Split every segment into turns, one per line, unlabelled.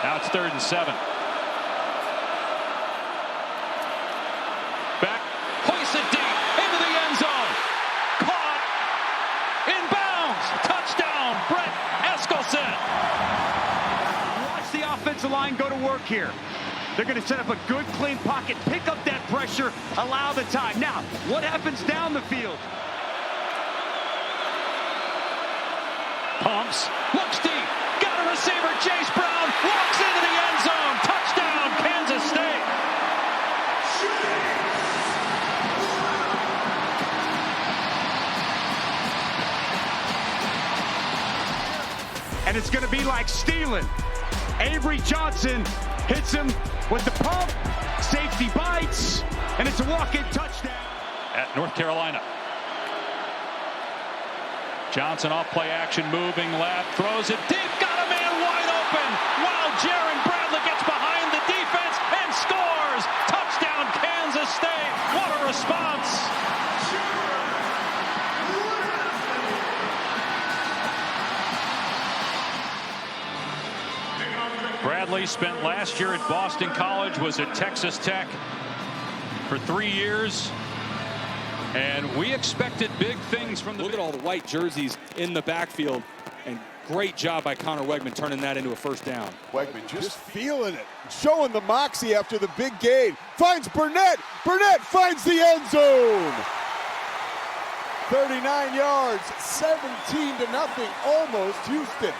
Now it's 3rd and 7. Back, hoisted deep into the end zone. Caught, inbounds, touchdown, Brett Eskilsson.
Watch the offensive line go to work here. They're going to set up a good, clean pocket, pick up that pressure, allow the time. Now, what happens down the field?
Pumps, looks deep, got a receiver, Chase Brown, walks into the end zone, touchdown, Kansas State.
And it's going to be like stealing. Avery Johnson hits him with the pump, safety bites, and it's a walk-in touchdown.
At North Carolina. Johnson off play action, moving left, throws it deep, got a man wide open, while Jaron Bradley gets behind the defense and scores. Touchdown, Kansas State. What a response. Bradley spent last year at Boston College, was at Texas Tech for 3 years. And we expected big things from the...
Look at all the white jerseys in the backfield. And great job by Connor Wegman turning that into a first down.
Wegman just feeling it. Showing the moxie after the big gain. Finds Burnett. Burnett finds the end zone. 39 yards, 17-0, almost Houston.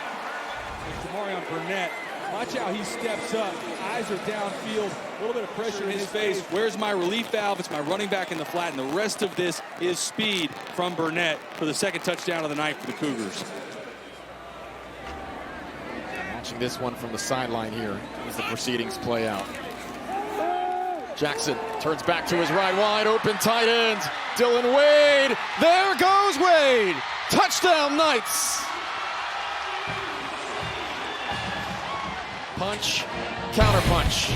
Tamarion Burnett, watch how he steps up. Eyes are downfield, a little bit of pressure in his face. Where's my relief valve? It's my running back in the flat, and the rest of this is speed from Burnett for the second touchdown of the night for the Cougars.
Watching this one from the sideline here as the proceedings play out. Jackson turns back to his right, wide open tight end. Dylan Wade, there goes Wade. Touchdown Knights. Punch, counter punch.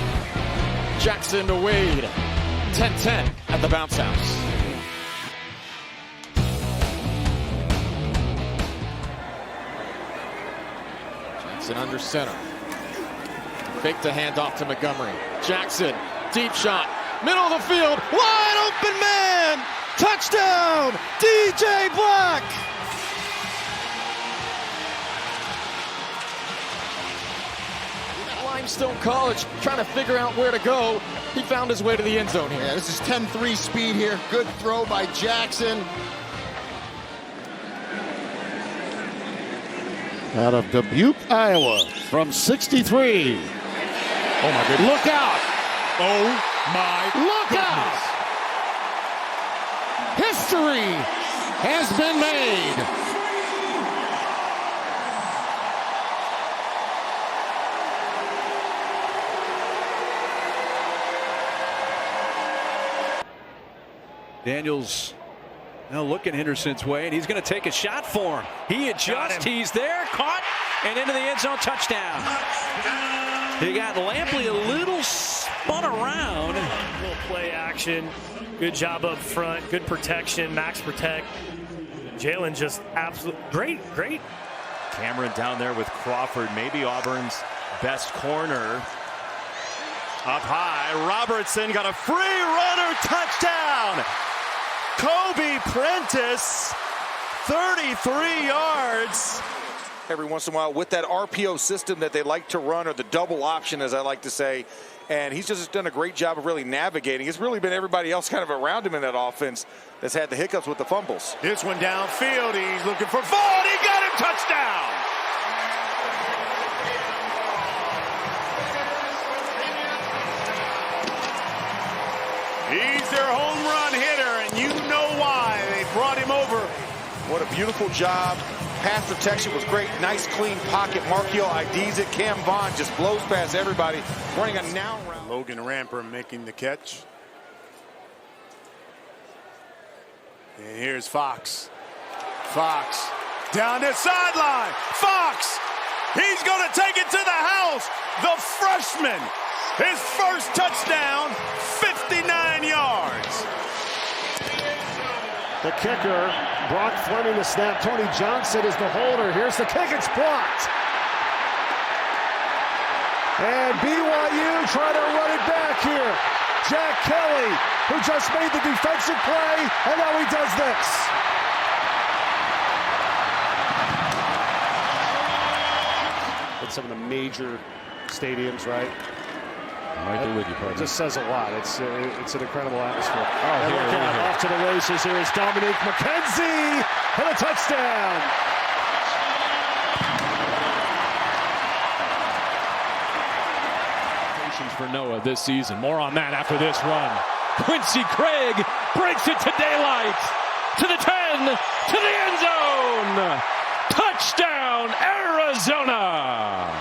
Jackson to Wade. 10-10 at the bounce house. Jackson under center. Fake the handoff to Montgomery. Jackson, deep shot, middle of the field, wide open man! Touchdown, DJ Black! Limestone College trying to figure out where to go. He found his way to the end zone here.
Yeah, this is 10-3 speed here. Good throw by Jackson.
Out of Dubuque, Iowa, from 63.
Oh my goodness.
Look out!
Oh my
Look
goodness.
out! History has been made.
Daniels now looking Henderson's way, and he's going to take a shot for him. He adjusts, he's there, caught, and into the end zone, touchdown. He got Lampley a little spun around.
A little play action, good job up front, good protection, max protect. Jalen just absolutely great.
Cameron down there with Crawford, maybe Auburn's best corner. Up high, Robertson got a free runner, touchdown! Kobe Prentice, 33 yards.
Every once in a while with that RPO system that they like to run, or the double option, as I like to say. And he's just done a great job of really navigating. It's really been everybody else kind of around him in that offense that's had the hiccups with the fumbles.
This one downfield, he's looking for Vaughn. He got him, touchdown! He's their home run hitter, and you know why. They brought him over.
What a beautiful job. Pass protection was great. Nice, clean pocket. Markiel IDs it. Cam Vaughn just blows past everybody. Running a now round.
Logan Ramper making the catch. And here's Fox. Fox down the sideline. Fox, he's going to take it to the house. The freshman, his first touchdown, 59 yards.
The kicker, Brock Fleming the snap. Tony Johnson is the holder. Here's the kick. It's blocked.
And BYU trying to run it back here. Jack Kelly, who just made the defensive play, and now he does this. At some of the major stadiums, right?
Right there with you, partner.
It just says a lot. It's an incredible atmosphere.
Oh, here.
Off to the races. Here is Dominique McKenzie and a touchdown.
For Noah this season. More on that after this run. Quincy Craig breaks it to daylight. To the 10. To the end zone. Touchdown, Arizona.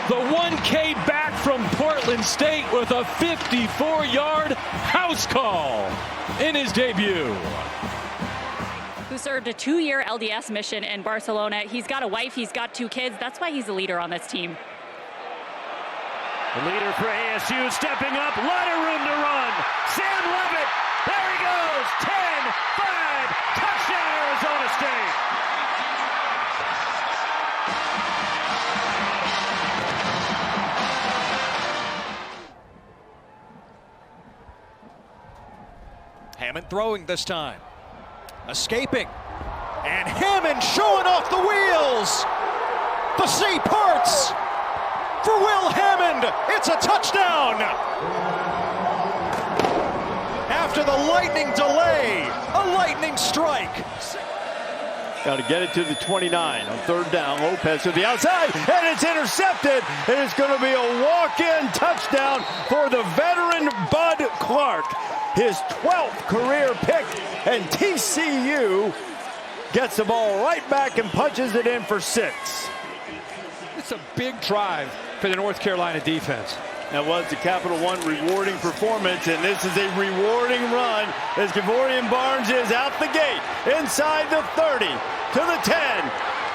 The 1K back from Portland State with a 54-yard house call in his debut.
Who served a 2-year LDS mission in Barcelona. He's got a wife, he's got 2 kids. That's why he's a leader on this team.
The leader for ASU stepping up, lot of room to run. Sam Levitt, there he goes, 10-5, touchdown Arizona State.
Hammond throwing this time. Escaping. And Hammond showing off the wheels. The sea parts. For Will Hammond, it's a touchdown! After the lightning delay, a lightning strike.
Got to get it to the 29 on 3rd down. Lopez to the outside, and it's intercepted. And it's going to be a walk-in touchdown for the veteran Bud Clark. His 12th career pick, and TCU gets the ball right back and punches it in for 6.
It's a big drive for the North Carolina defense.
That was the Capital One rewarding performance, and this is a rewarding run as Kevorian Barnes is out the gate, inside the 30, to the 10.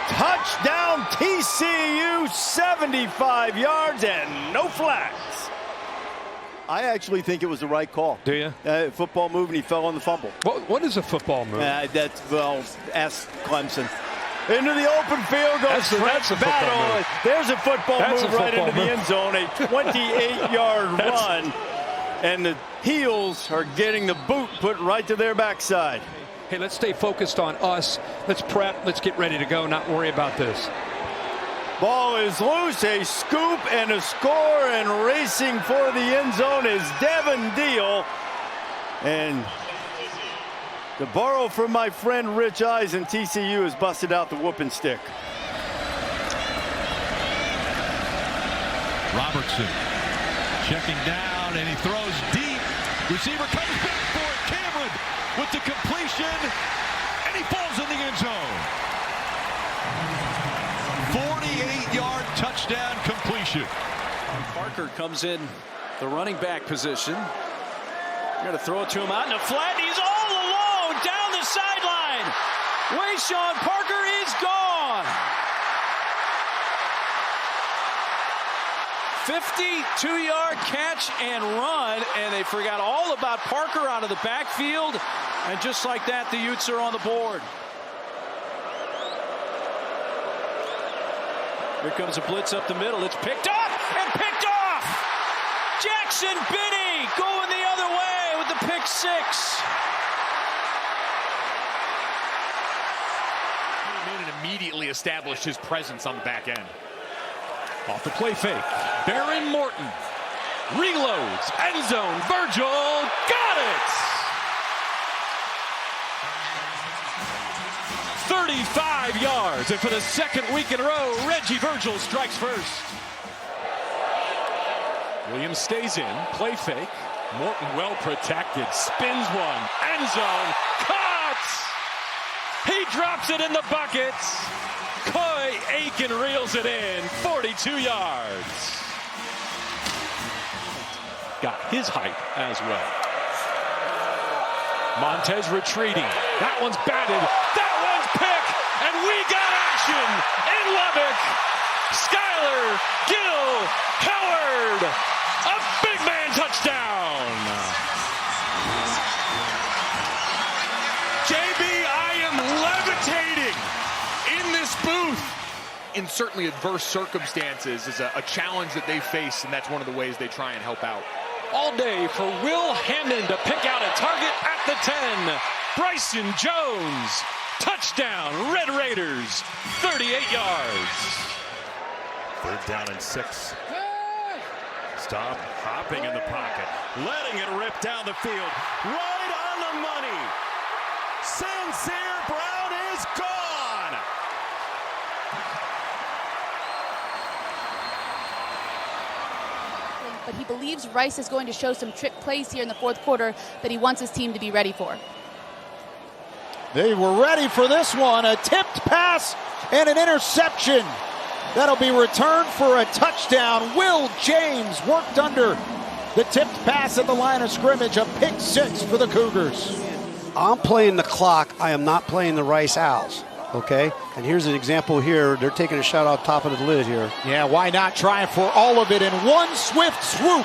Touchdown TCU, 75 yards and no flags. I actually think it was the right call.
Do you?
Football move, and he fell on the fumble.
What is a football move?
Ask Clemson. Into the open field goes
that's a
Battle. There's a football move right into the end zone, a 28-yard run. And the heels are getting the boot put right to their backside.
Hey, let's stay focused on us. Let's prep. Let's get ready to go, not worry about this.
Ball is loose, a scoop and a score, and racing for the end zone is Devin Deal. And to borrow from my friend Rich Eisen, TCU has busted out the whooping stick.
Robertson checking down, and he throws deep. Receiver comes back for it. Cameron with the completion, and he falls in the end zone. 48-yard touchdown completion.
Parker comes in the running back position. Going to throw it to him out in the flat. He's all alone down the sideline. Wayshawn Parker is gone. 52-yard catch and run, and they forgot all about Parker out of the backfield. And just like that, the Utes are on the board. Here comes a blitz up the middle. It's picked up and picked off. Jackson Binney going the other way with the pick 6.
And immediately established his presence on the back end. Off the play fake. Baron Morton reloads. End zone. Virgil got it. 35 yards. And for the second week in a row, Reggie Virgil strikes first. Williams stays in. Play fake. Morton well protected. Spins one. End zone. Caught. He drops it in the buckets. Coy Aiken reels it in. 42 yards. Got his height as well. Montez retreating. That one's batted. That one's picked. And we got action in Lubbock. Skylar Gill Howard. A big man touchdown. JB, I am levitating in this booth. In
in certainly adverse circumstances is a challenge that they face, and that's one of the ways they try and help out.
All day for Will Hammond to pick out a target at the 10. Bryson Jones, touchdown, Red Raiders, 38 yards.
3rd down and 6. Staub hopping in the pocket, letting it rip down the field, right on the money. Sincere Brown is gone.
But he believes Rice is going to show some trick plays here in the 4th quarter that he wants his team to be ready for.
They were ready for this one. A tipped pass and an interception. That'll be returned for a touchdown. Will James worked under the tipped pass at the line of scrimmage. A pick 6 for the Cougars.
I'm playing the clock. I am not playing the Rice Owls. Okay? And here's an example here. They're taking a shot off top of the lid here.
Yeah, why not try for all of it in one swift swoop?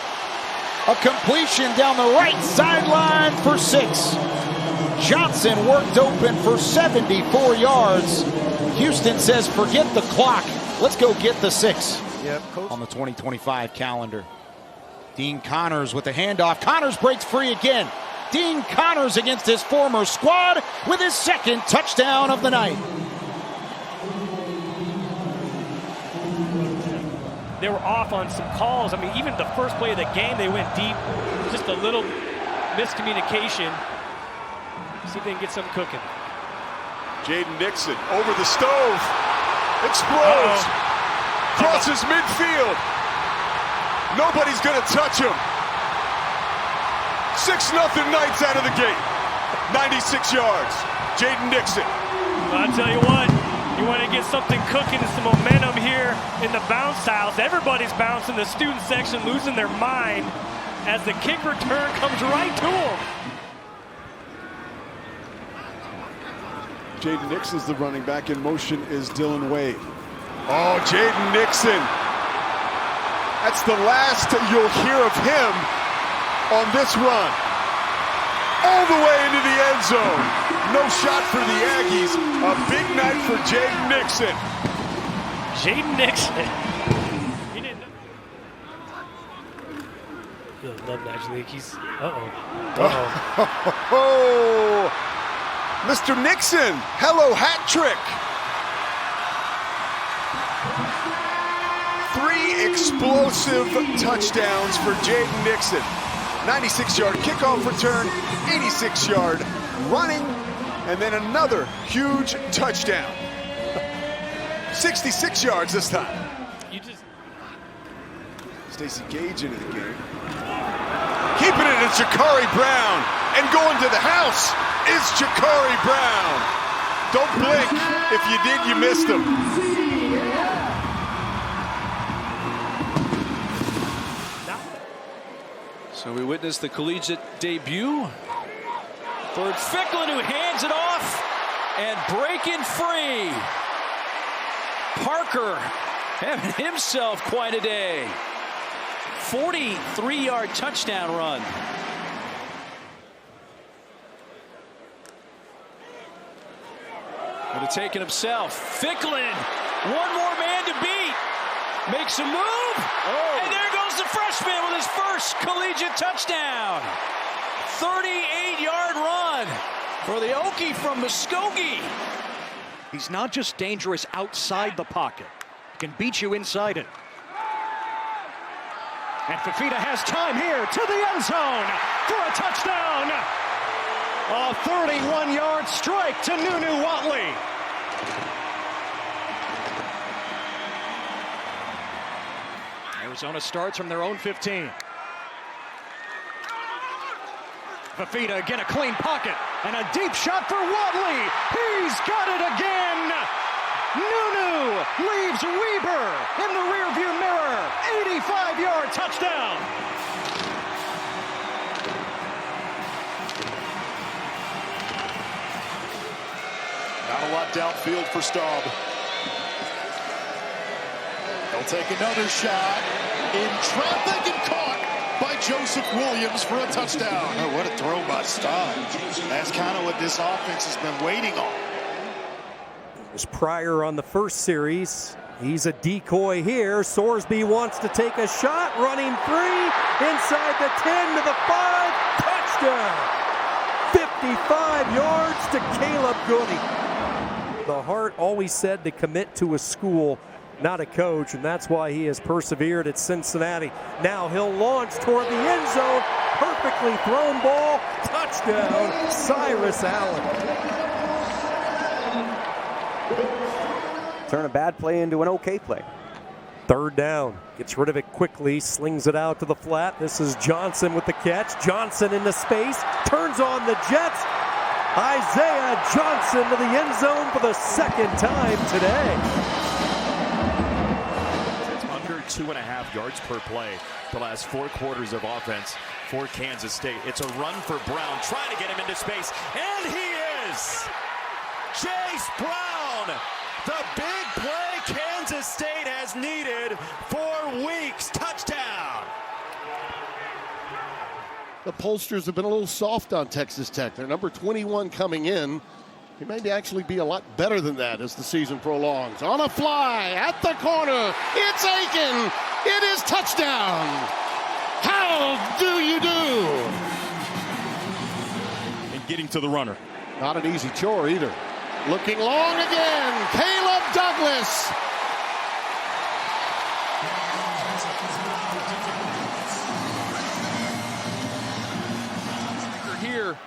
A completion down the right sideline for 6. Johnson worked open for 74 yards. Houston says, forget the clock. Let's go get the 6.
Yep,
on the 2025 calendar. Dean Connors with the handoff. Connors breaks free again. Dean Connors against his former squad with his 2nd touchdown of the night.
They were off on some calls. I mean, even the first play of the game, they went deep. Just a little miscommunication. See if they can get something cooking.
Jaden Nixon over the stove. Explodes. Crosses midfield. Nobody's going to touch him. 6-0 Knights out of the gate. 96 yards. Jaden Nixon.
Well, I'll tell you what. You want to get something cooking and some momentum here in the bounce house. Everybody's bouncing. The student section losing their mind as the kick return comes right to them.
Jaden Nixon's the running back. In motion is Dylan Wade.
Oh, Jaden Nixon. That's the last you'll hear of him on this run. All the way into the end zone. No shot for the Aggies. A big night for Jaden Nixon.
Jaden Nixon. He didn't know. You'll love Magic League. He's,
Oh, Mr. Nixon, hello hat trick. 3 explosive touchdowns for Jaden Nixon. 96-yard kickoff return, 86-yard running, and then another huge touchdown. 66 yards this time. Stacey Gage into the game. Keeping it is Jakari Brown, and going to the house is Jakari Brown. Don't blink. If you did, you missed him.
So we witnessed the collegiate debut for Ficklin, who hands it off and breaking free. Parker having himself quite a day. 43-yard touchdown run. Going to take it himself. Ficklin, one more man to beat. Makes a move. And there goes the freshman with his first collegiate touchdown. 38-yard run for the Okie from Muskogee.
He's not just dangerous outside the pocket. He can beat you inside it. And Fifita has time here to the end zone for a touchdown. A 31-yard strike to Nunu Watley. Arizona starts from their own 15. Fifita again, a clean pocket and a deep shot for Watley. He's got it again. Nunu leaves Weber in the rearview mirror. 85-yard touchdown.
Not a lot downfield for Staub. He'll take another shot in traffic and caught by Joseph Williams for a touchdown. Oh, what a throw by Staub. That's kind of what this offense has been waiting on.
As Pryor on the first series. He's a decoy here. Sorsby wants to take a shot. Running three. Inside the 10 to the 5. Touchdown. 55 yards to Caleb Goody. The Hart always said to commit to a school, not a coach, and that's why he has persevered at Cincinnati. Now he'll launch toward the end zone. Perfectly thrown ball. Touchdown, Cyrus Allen.
Turn a bad play into an okay play.
Third down. Gets rid of it quickly. Slings it out to the flat. This is Johnson with the catch. Johnson into space. Turns on the Jets. Isaiah Johnson to the end zone for the second time today.
It's under 2.5 yards per play the last 4 quarters of offense for Kansas State. It's a run for Brown, trying to get him into space, and he is! Chase Brown! The big play Kansas State has needed for weeks. Touchdown!
The pollsters have been a little soft on Texas Tech. Their number 21 coming in. He may actually be a lot better than that as the season prolongs. On a fly at the corner. It's Aiken. It is touchdown. How do you do?
And getting to the runner.
Not an easy chore either. Looking long again. Caleb Douglas.
Here,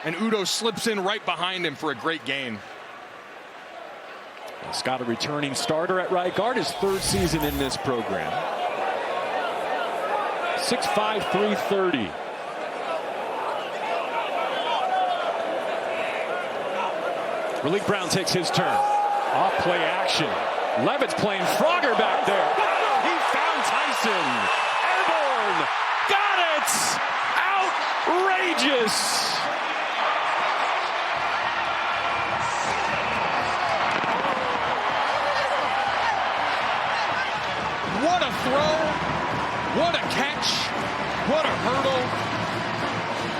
and Udo slips in right behind him for a great gain.
Scott, a returning starter at right guard, his 3rd season in this program. 6'5", 330. Malik Brown takes his turn. Off play action. Levitt's playing Frogger back there. He found Tyson. Airborne. Got it. Outrageous.
What a throw. What a catch. What a hurdle.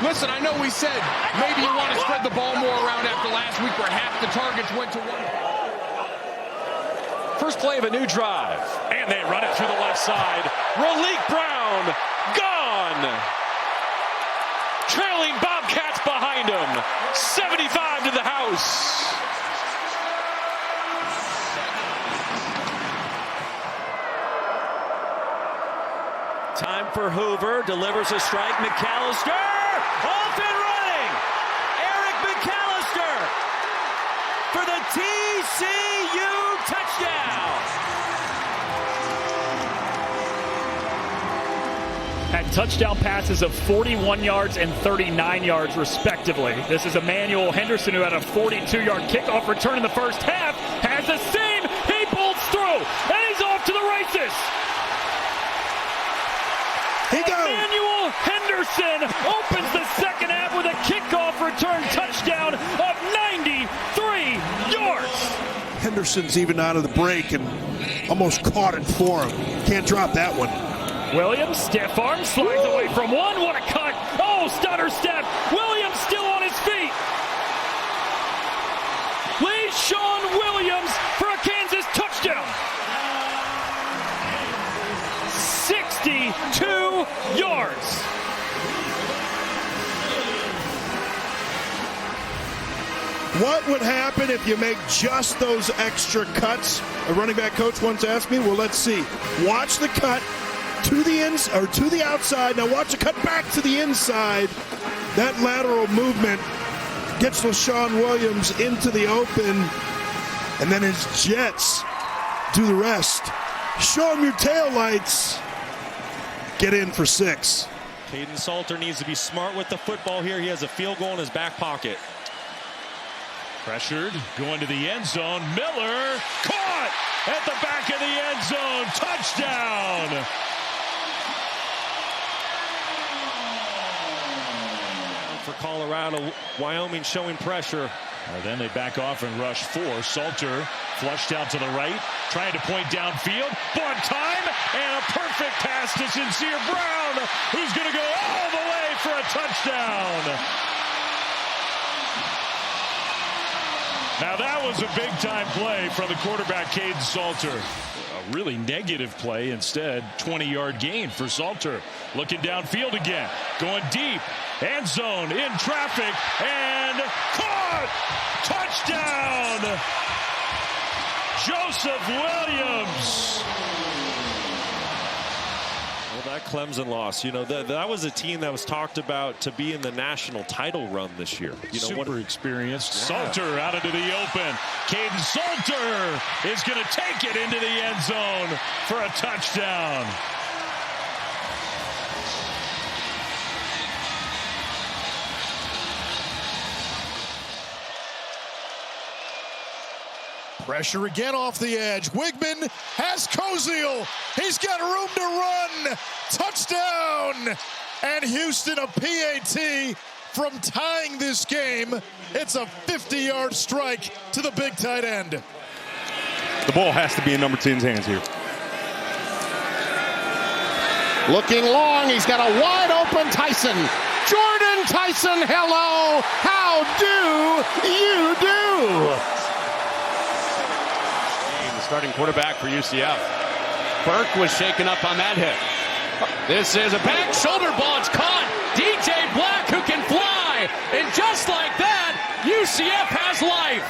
Listen, I know we said maybe you want to spread the ball more around after last week where half the targets went to one.
First play of a new drive. And they run it through the left side. Malik Brown, gone. Trailing Bobcats behind him. 75 to the house. Time for Hoover. Delivers a strike. McAllister. Off and running. Eric McAllister for the TCU touchdown.
Had touchdown passes of 41 yards and 39 yards, respectively. This is Emmanuel Henderson, who had a 42-yard kickoff return in the first half. Has the same. He bolts through, and he's off to the races. Emmanuel Henderson opens the second half with a kickoff return touchdown of 93 yards.
Henderson's even out of the break and almost caught it for him. Can't drop that one.
Williams, stiff arm, slides away from one. What a cut. Oh, stutter step. Williams still on his feet. LeShawn Williams for a Kansas touchdown. 62 yards.
What would happen if you make just those extra cuts? A running back coach once asked me, well, let's see. Watch the cut to the ins or to the outside. Now watch the cut back to the inside. That lateral movement gets LeShawn Williams into the open, and then his Jets do the rest. Show him your taillights. Get in for 6.
Caden Salter needs to be smart with the football here. He has a field goal in his back pocket.
Pressured, going to the end zone. Miller caught at the back of the end zone. Touchdown.
For Colorado, Wyoming showing pressure.
Then they back off and rush 4. Salter flushed out to the right, trying to point downfield. One time, and a perfect pass to Sincere Brown, who's going to go all the way for a touchdown.
Now that was a big-time play from the quarterback, Caden Salter. A really negative play instead. 20-yard gain for Salter. Looking downfield again. Going deep. End zone in traffic. And caught! Touchdown! Joseph Williams.
Well, that Clemson loss, you know, that was a team that was talked about to be in the national title run this year. You know,
super experienced. Salter out into the open. Caden Salter is going to take it into the end zone for a touchdown.
Pressure again off the edge. Wigman has Koziel. He's got room to run. Touchdown. And Houston a PAT from tying this game. It's a 50-yard strike to the big tight end.
The ball has to be in number 10's hands here.
Looking long, he's got a wide open Tyson. Jordan Tyson, hello. How do you do?
Starting quarterback for UCF. Burke was shaken up on that hit. This is a back shoulder ball. It's caught. DJ Black, who can fly. And just like that, UCF has life.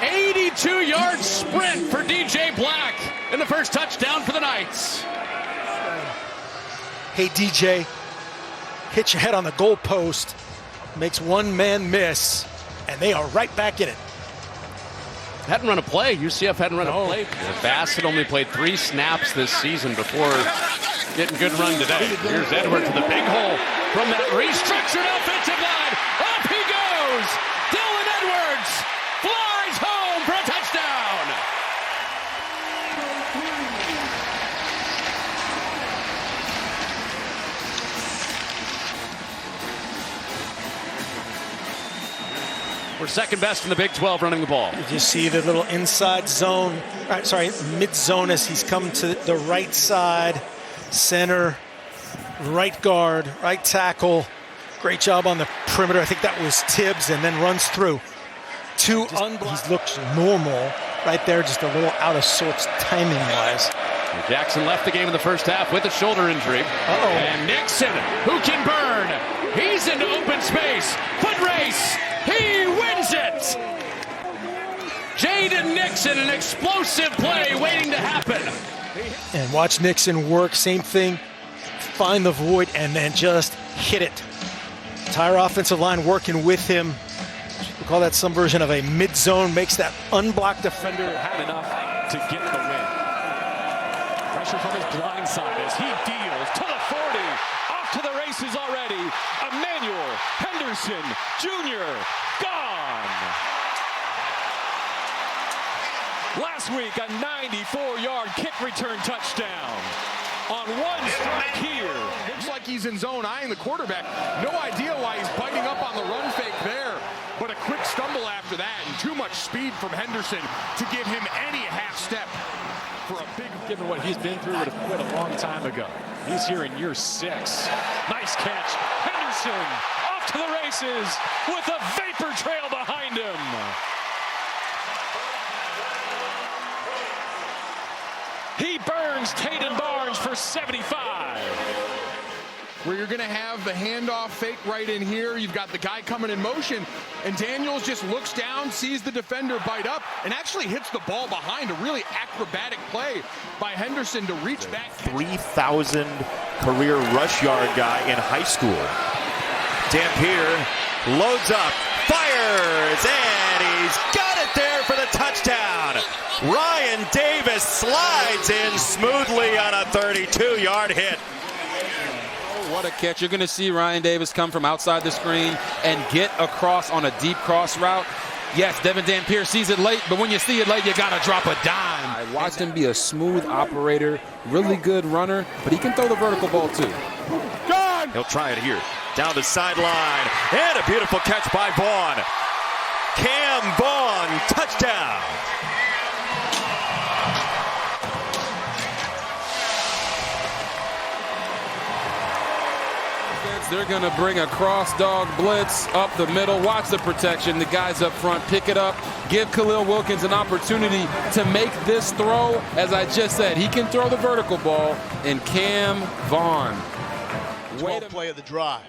82-yard sprint for DJ Black and the first touchdown for the Knights.
Hey, DJ, hit your head on the goalpost, makes one man miss, and they are right back in it.
Hadn't run a play. UCF hadn't run a play. Bassett only played 3 snaps this season before getting good run today. Here's Edwards to the big hole from that restructured offensive line. Up he goes. Dylan Edwards flies home for a touchdown. We're second best in the Big 12 running the ball.
You see the little inside zone, mid zone as he's come to the right side, center, right guard, right tackle. Great job on the perimeter. I think that was Tibbs, and then runs through. He looks normal right there, just a little out of sorts timing-wise.
Jackson left the game in the first half with a shoulder injury. And Nixon, who can burn. He's into open space. Foot race. He wins it! Jaden Nixon, an explosive play waiting to happen.
And watch Nixon work, same thing, find the void, and then just hit it. Entire offensive line working with him. We call that some version of a mid-zone, makes that unblocked defender.
Had enough to get the win. Pressure from his blind side as he deals to the 40. Off to the races already. Emmanuel Henderson Jr. gone. Last week, a 94-yard kick return touchdown. On one strike here.
Looks like he's in zone eyeing the quarterback. No idea why he's biting up on the run fake there. But a quick stumble after that and too much speed from Henderson to give him any half step for a big.
Given what he's been through, would have quit a long time ago. He's here in year 6. Nice catch. Henderson off to the races with a vapor trail behind him. He burns Caden Barnes for 75.
Where you're going to have the handoff fake right in here. You've got the guy coming in motion, and Daniels just looks down, sees the defender bite up, and actually hits the ball behind. A really acrobatic play by Henderson to reach back.
3,000 career rush yard guy in high school. Dampier loads up, fires, and he's got it there for the touchdown. Ryan Davis slides in smoothly on a 32-yard hit.
What a catch. You're going to see Ryan Davis come from outside the screen and get across on a deep cross route. Yes, Devin Dampier sees it late, but when you see it late, you got to drop a dime. I watched him be a smooth operator, really good runner, but he can throw the vertical ball too.
Gone! He'll try it here. Down the sideline, and a beautiful catch by Vaughn. Cam Vaughn, touchdown.
They're going to bring a cross dog blitz up the middle. Watch the protection. The guys up front pick it up. Give Khalil Wilkins an opportunity to make this throw. As I just said, he can throw the vertical ball. And Cam Vaughn.
12th play of the drive.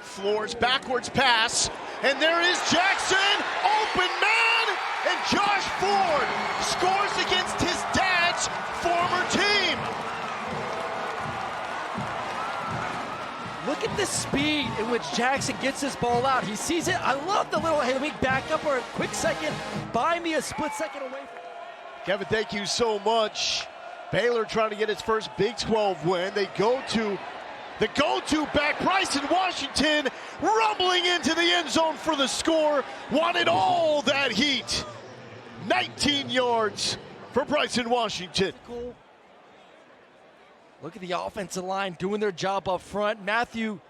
Floors backwards pass, and there is Jackson, open man, and Josh Ford scores against his dad's former team.
Look at the speed in which Jackson gets this ball out. He sees it. I love the little, hey, let me back up for a quick second. Buy me a split second away.
Kevin, thank you so much. Baylor trying to get its first Big 12 win. They go to the go-to back, Bryson Washington, rumbling into the end zone for the score. Wanted all that heat. 19 yards for Bryson Washington.
Look at the offensive line doing their job up front. Matthew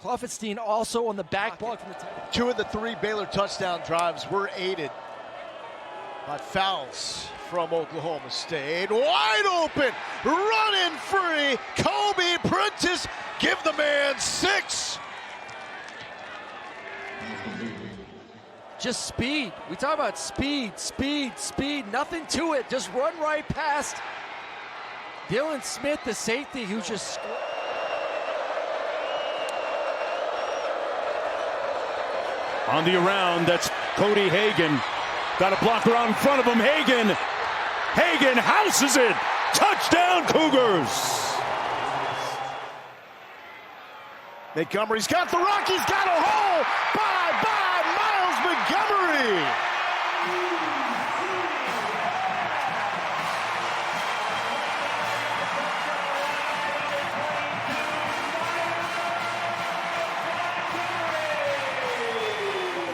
Kloffenstein also on the back block from the top.
2 of the 3 Baylor touchdown drives were aided by fouls from Oklahoma State. Wide open, running free, Kobe Prentice, give the man 6.
Just speed. We talk about speed, speed, speed. Nothing to it. Just run right past Dylan Smith, the safety, who just scored.
On the around, that's Cody Hagan. Got a blocker out in front of him. Hagan houses it. Touchdown, Cougars.
Montgomery's got the rock. He's got a hole. Bye, Miles Montgomery.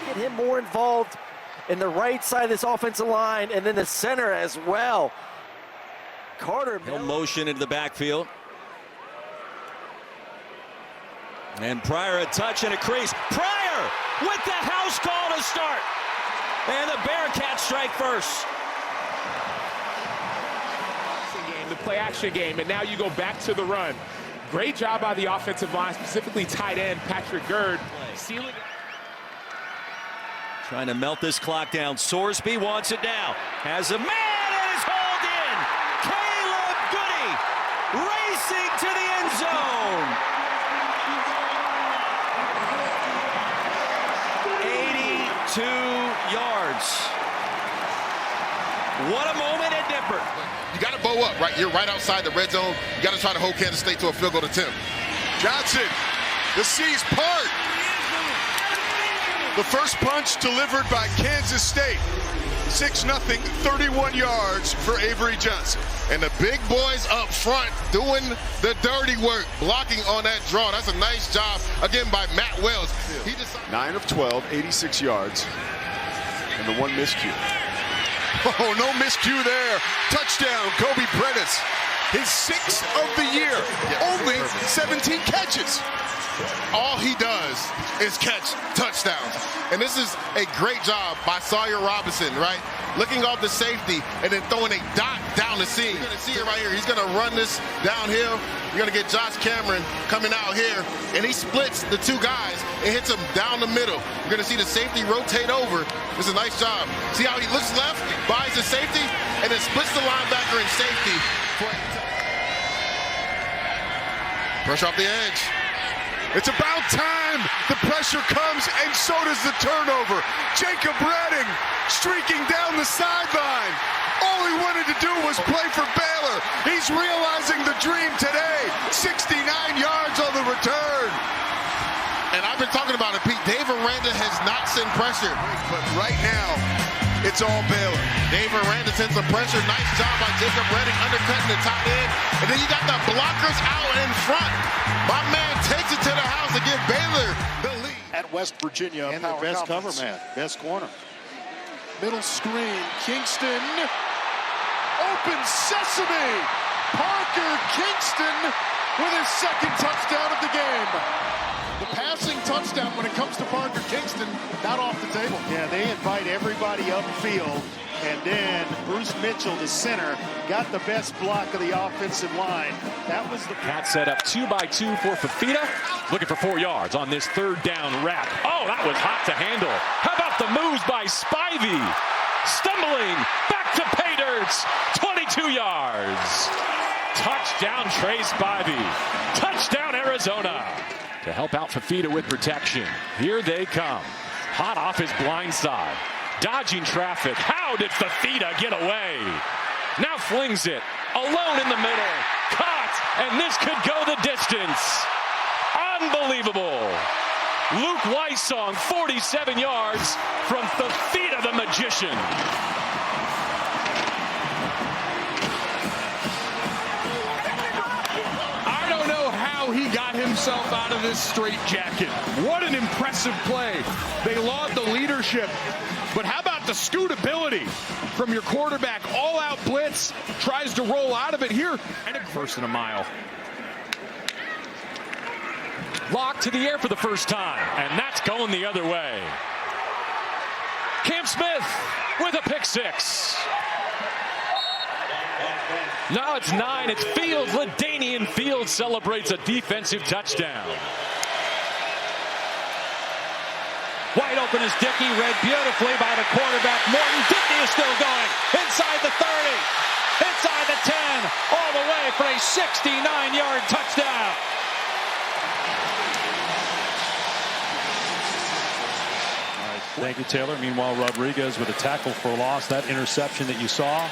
Get him more involved in the right side of this offensive line, and then the center as well. Carter.
He'll motion into the backfield. And Pryor a touch and a crease. Pryor with the house call to start. And the Bearcats strike first.
The play action game, and now you go back to the run. Great job by the offensive line, specifically tight end Patrick Gerd. Sealing.
Trying to melt this clock down. Sorsby wants it now. Has a man and is hauled in. Caleb Goody racing to the end zone. 82 yards. What a moment at Nippert.
You got to bow up, right? You're right outside the red zone. You got to try to hold Kansas State to a field goal attempt.
Johnson, the seas part. The first punch delivered by Kansas State. 6-0, 31 yards for Avery Johnson.
And the big boys up front doing the dirty work, blocking on that draw. That's a nice job, again, by Matt Wells.
9 of 12, 86 yards. And the one miscue. Oh, no miscue there. Touchdown, Kobe Prentice. His 6th of the year. Only 17 catches.
All he does is catch touchdowns. And this is a great job by Sawyer Robinson, right? Looking off the safety and then throwing a dot down the seam. You're going to see it right here. He's going to run this downhill. You're going to get Josh Cameron coming out here, and he splits the 2 guys and hits them down the middle. You're going to see the safety rotate over. This is a nice job. See how he looks left, buys the safety, and then splits the linebacker and safety. Pressure off the edge.
It's about time. The pressure comes, and so does the turnover. Jacob Redding streaking down the sideline. All he wanted to do was play for Baylor. He's realizing the dream today. 69 yards on the return.
And I've been talking about it, Pete. Dave Aranda has not sent pressure.
But right now, it's all Baylor.
Dave Aranda sent some pressure. Nice job by Jacob Redding undercutting the tight end. And then you got the blockers out in front. My man takes it to the house to give Baylor the lead.
At West Virginia,
and the best cover man, best corner.
Middle screen, Kingston. Open sesame. Parker Kingston with his 2nd touchdown of the game. The passing touchdown when it comes to Parker Kingston, not off the table.
Yeah, they invite everybody upfield And then Bruce Mitchell, the center, got the best block of the offensive line. That was the
Cat set up 2-by-2 for Fifita. Looking for 4 yards on this 3rd down wrap. Oh, that was hot to handle. How about the moves by Spivey? Stumbling back to pay dirt. 22 yards. Touchdown, Trey Spivey. Touchdown, Arizona. To help out Fifita with protection. Here they come. Hot off his blind side. Dodging traffic. How did Fifita get away? Now flings it. Alone in the middle. Caught. And this could go the distance. Unbelievable. Luke Weissong, 47 yards from Fifita the magician.
I don't know how he got himself out of this straitjacket. What an impressive play. They laud the leadership. But how about the scootability from your quarterback? All-out blitz, tries to roll out of it here. And
1st and a mile. Locked to the air for the first time, and that's going the other way. Cam Smith with a pick 6. Now it's 9. It's Fields. LaDainian Fields celebrates a defensive touchdown.
Wide open is Dickey, read beautifully by the quarterback. Morton. Dickey is still going. Inside the 30. Inside the 10. All the way for a 69-yard touchdown.
Thank you, Taylor. Meanwhile, Rodriguez with a tackle for loss. That interception that you saw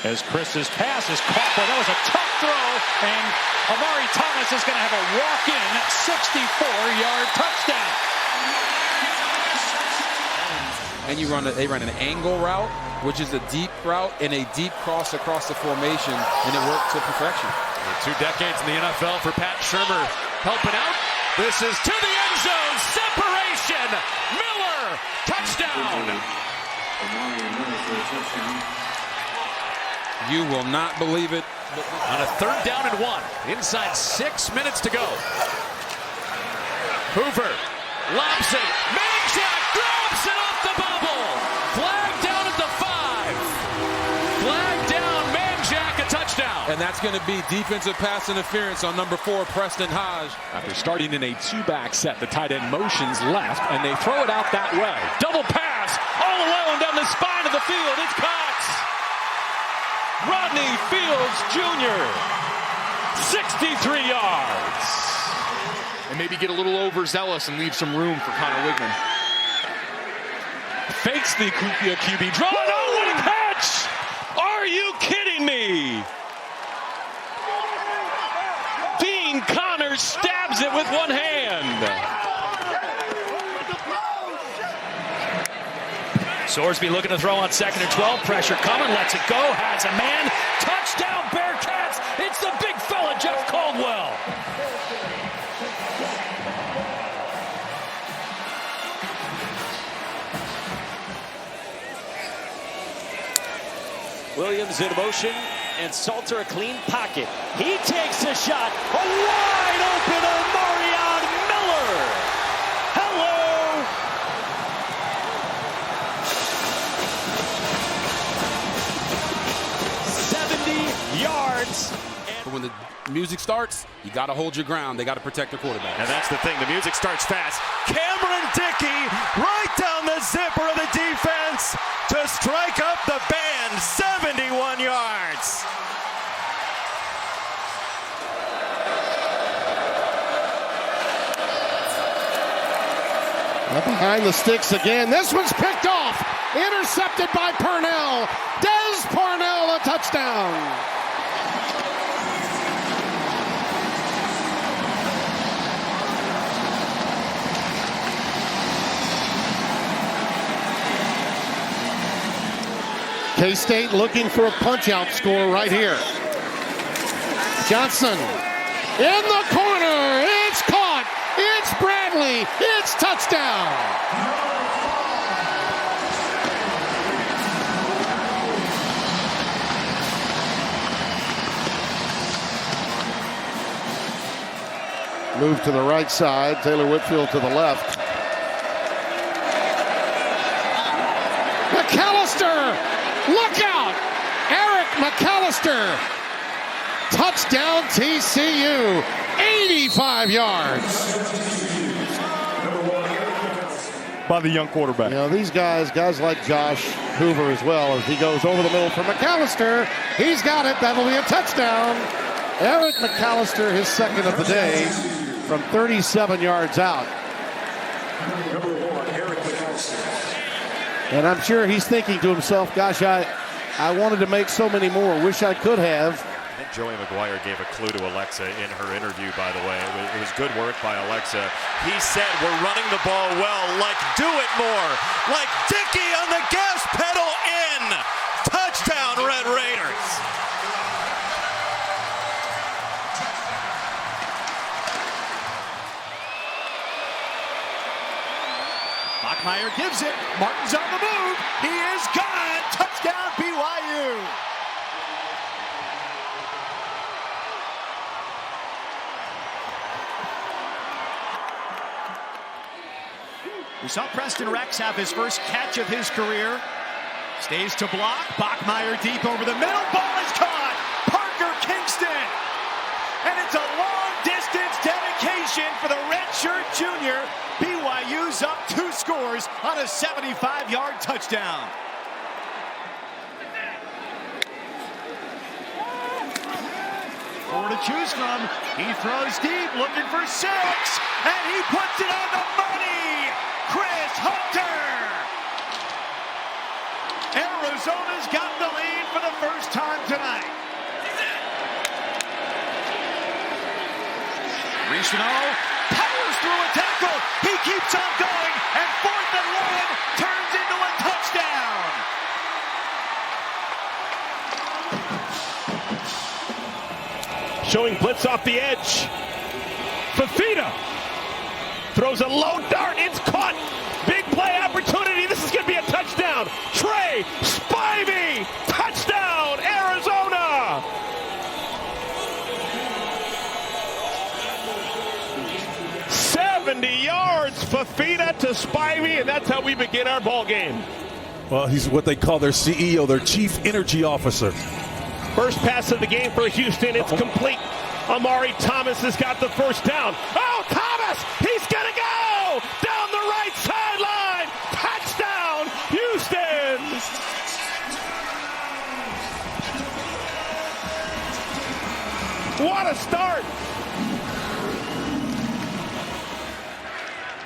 as Chris's pass is caught. Well, that was a tough throw, and Amari Thomas is going to have a walk-in 64-yard touchdown.
And they run an angle route, which is a deep route, and a deep cross across the formation, and it worked to perfection.
2 decades in the NFL for Pat Shurmur helping out. This is to the end zone. Separation. Miller. Touchdown.
You will not believe it.
On a 3rd down and 1. Inside 6 minutes to go. Hoover lobs it. Manjack grabs it off the bubble. Flag down at the 5. Flag down. Manjack, a touchdown.
And that's going to be defensive pass interference on number 4, Preston Hodge.
After starting in a 2-back set, the tight end motions left, and they throw it out that way. Double pass, all alone down the spine of the field. It's caught. Rodney Fields Jr., 63 yards.
And maybe get a little overzealous and leave some room for Connor Wigman.
Fakes the QB draw. Oh, what a catch! Are you kidding me? Dean Connors stabs it with one hand. Sorsby looking to throw on 2nd and 12. Pressure coming, lets it go, has a man. Touchdown Bearcats! It's the big fella, Jeff Caldwell.
Williams in motion, and Salter a clean pocket. He takes a shot. A wide open Omarion Miller. Hello. Yards.
But when the music starts, you got to hold your ground. They got to protect their quarterback.
And that's the thing. The music starts fast. Cameron Dickey right down the zipper of the defense to strike up the band. 71 yards.
Behind the sticks again. This one's picked off. Intercepted by Purnell. Des Purnell, a touchdown. K-State looking for a punch-out score right here. Johnson in the corner. It's caught. It's Bradley. It's touchdown. Move to the right side. Taylor Whitfield to the left. McAllister Look out! Eric McAllister. Touchdown TCU. 85 yards.
By the young quarterback.
You know, these guys like Josh Hoover as well, as he goes over the middle for McAllister. He's got it. That'll be a touchdown. Eric McAllister, his second of the day, from 37 yards out. And I'm sure he's thinking to himself, gosh, I wanted to make so many more. Wish I could have.
I think Joey McGuire gave a clue to Alexa in her interview, by the way. It was good work by Alexa. He said, we're running the ball well, like do it more. Like Dickey on the gas pedal in. Touchdown, Red Raiders.
Bachmeier gives it. Martin's on the move. He is gone. Touchdown, BYU. We saw Preston Rex have his first catch of his career. Stays to block. Bachmeier deep over the middle. Ball is caught. Parker Kingston. And it's a long-distance dedication for the redshirt junior. BYU's up 2 scores on a 75-yard touchdown. Four to choose from. He throws deep, looking for 6, and he puts it on the money. Chris Hunter. Arizona's got the lead for the first time tonight. Richino powers through a tackle. He keeps on going, and 4th and 1 turns into a touchdown.
Showing blitz off the edge. Fafita throws a low dart. It's caught. Big play opportunity. This is going to be a touchdown. Trey Spivey. Touchdown, Arizona. Yards, Fafita to Spivey, and that's how we begin our ball game.
Well, he's what they call their CEO, their Chief Energy Officer.
First pass of the game for Houston. It's complete. Amari Thomas has got the first down. Oh, Thomas! He's going to go! Down the right sideline! Touchdown, Houston! What a start!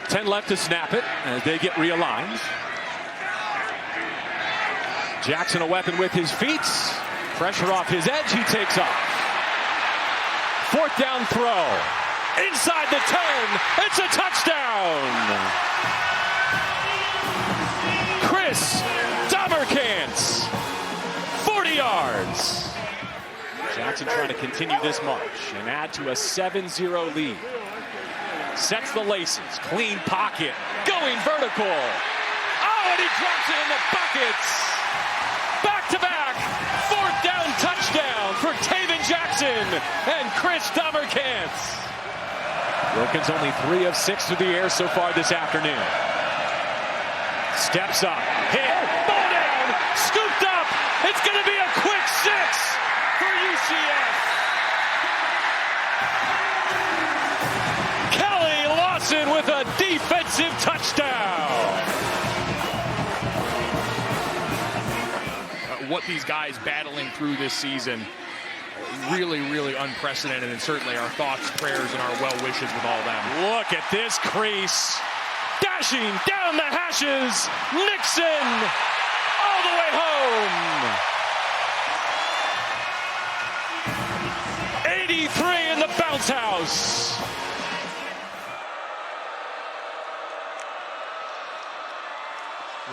10 left to snap it as they get realigned. Jackson a weapon with his feet. Pressure off his edge. He takes off. 4th down throw. Inside the 10. It's a touchdown. Chris Damerkants. 40 yards. Jackson trying to continue this march and add to a 7-0 lead. Sets the laces, clean pocket, going vertical. Oh, and he drops it in the buckets. Back-to-back, 4th down touchdown for Taven Jackson and Chris Damerkants. Wilkins only 3 of 6 through the air so far this afternoon. Steps up, hit, ball down, scooped up. It's going to be a quick 6 for UCF. With a defensive touchdown.
What these guys battling through this season, really, really unprecedented, and certainly our thoughts, prayers, and our well wishes with all them.
Look at this crease. Dashing down the hashes. Nixon all the way home. 83 in the bounce house.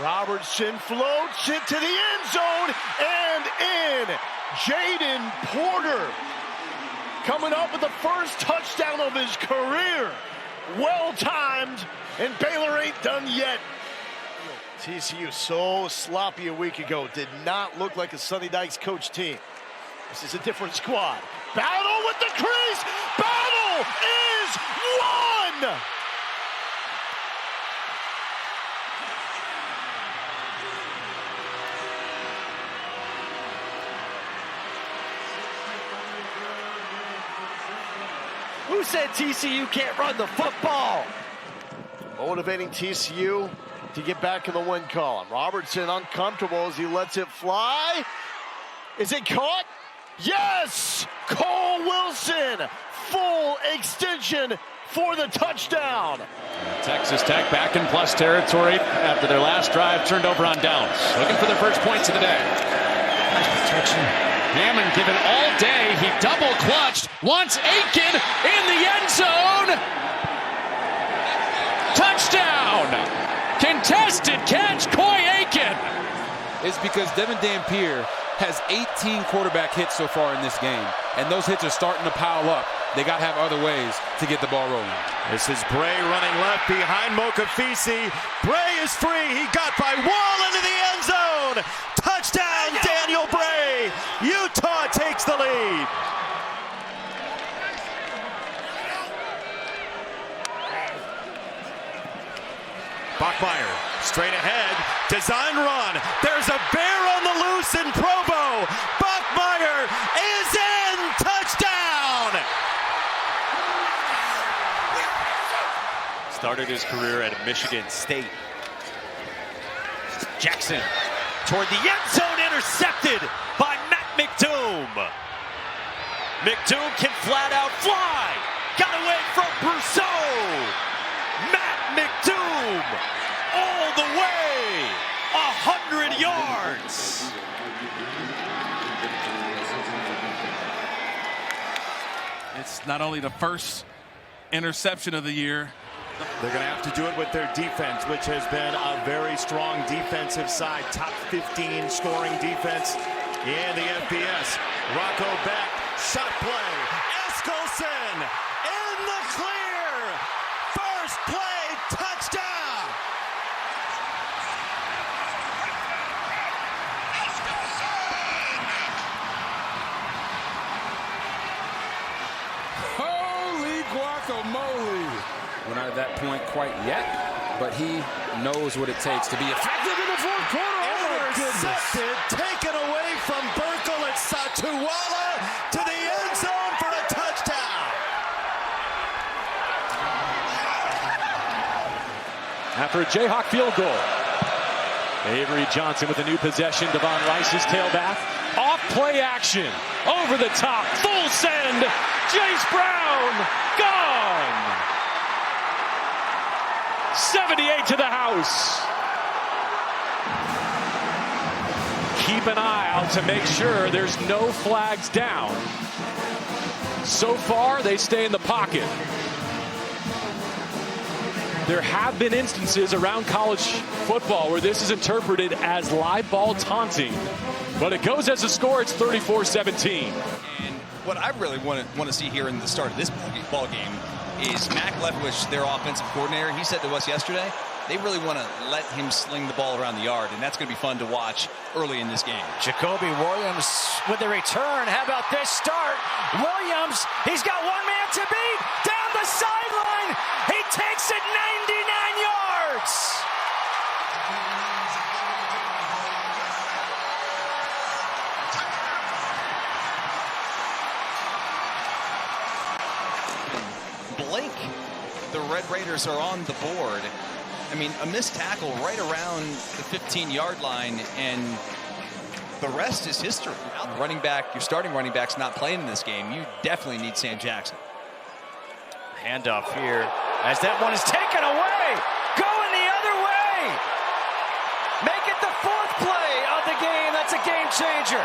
Robertson floats it to the end zone and in. Jaden Porter coming up with the first touchdown of his career. Well timed, and Baylor ain't done yet. TCU so sloppy a week ago. Did not look like a Sonny Dykes coach team. This is a different squad. Battle with the crease. Battle is won.
Who said TCU can't run the football?
Motivating TCU to get back in the win column. Robertson uncomfortable as he lets it fly. Is it caught? Yes! Cole Wilson, full extension for the touchdown.
Texas Tech back in plus territory after their last drive turned over on downs. Looking for their first points of the day.
Nice protection.
Hammond given all day. He double clutched. Wants Aiken in the end zone. Touchdown. Contested catch, Coy Aiken.
It's because Devin Dampier has 18 quarterback hits so far in this game, and those hits are starting to pile up. They got to have other ways to get the ball rolling.
This is Bray running left behind Mokafisi. Bray is free. He got by Wall into the end zone. Touchdown, Daniel Bray. Utah takes the lead. Bachmeier straight ahead. Design run. There's a bear on the loose in Provo. Bachmeier is in. Touchdown.
Started his career at Michigan State. Jackson toward the end zone, intercepted by Matt McDoom. McDoom can flat out fly. Got away from Brousseau. Matt McDoom all the way, 100 yards.
It's not only the first interception of the year.
They're going to have to do it with their defense, which has been a very strong defensive side. Top 15 scoring defense in the FBS. Rocco back, shot play. Eskelsen in the clear. First play, touchdown.
Holy guacamole! We're not at that point quite yet, but he knows what it takes to be effective in the fourth quarter. Oh my
Intercepted, taken away from Burkle. It's Satuwala to the end zone for a touchdown.
After a Jayhawk field goal. Avery Johnson with a new possession. Devon Rice's tailback. Off play action. Over the top. Full send. Jace Brown. Gone. 78 to the house. Keep an eye out to make sure there's no flags down. So far, they stay in the pocket. There have been instances around college football where this is interpreted as live ball taunting, but it goes as a score. It's 34-17.
And what I really want to see here in the start of this ball game is Mac Leftwich, their offensive coordinator. He said to us yesterday, they really want to let him sling the ball around the yard, and that's going to be fun to watch early in this game.
Jacoby Williams with the return. How about this start? Williams, he's got one man to beat. Down the sideline. He takes it 99 yards.
Blink, the Red Raiders are on the board. I mean, a missed tackle right around the 15-yard line, and the rest is history. Running back, your starting running back's not playing in this game. You definitely need Sam Jackson.
Handoff here as that one is taken away.
Going the other way. Make it the fourth play of the game. That's a game changer.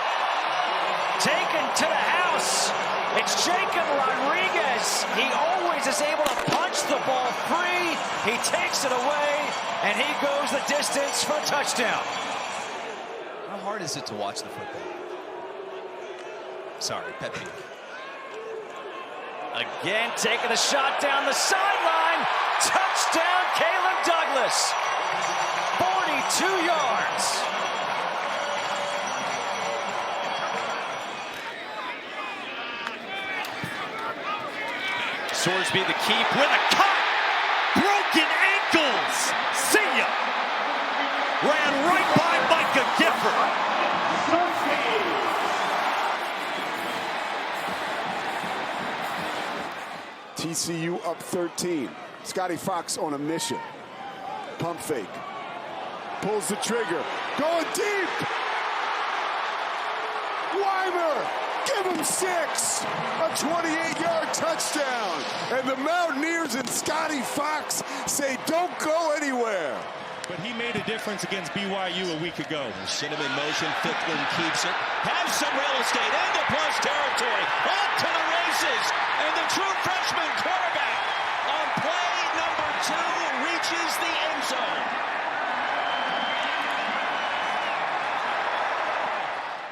Taken to the house. It's Jacob Rodriguez. He always is able to punch the ball free. He takes it away, and he goes the distance for a touchdown.
How hard is it to watch the football? Sorry, pet peeve.
Again, taking a shot down the sideline. Touchdown, Caleb Douglas. 42 yards.
Sorsby the keep with a cut. Broken ankles. See ya. Ran right by Micah Gifford.
TCU up 13. Scotty Fox on a mission. Pump fake. Pulls the trigger. Going deep. Weimer. Give him 6. A 28-yard touchdown. And the Mountaineers and Scotty Fox say don't go anywhere.
But he made a difference against BYU a week ago.
Send him in motion. Ficklen keeps it. Has some real estate into plus territory. Up to the races. And the true freshman quarterback on play number 2 reaches the end zone.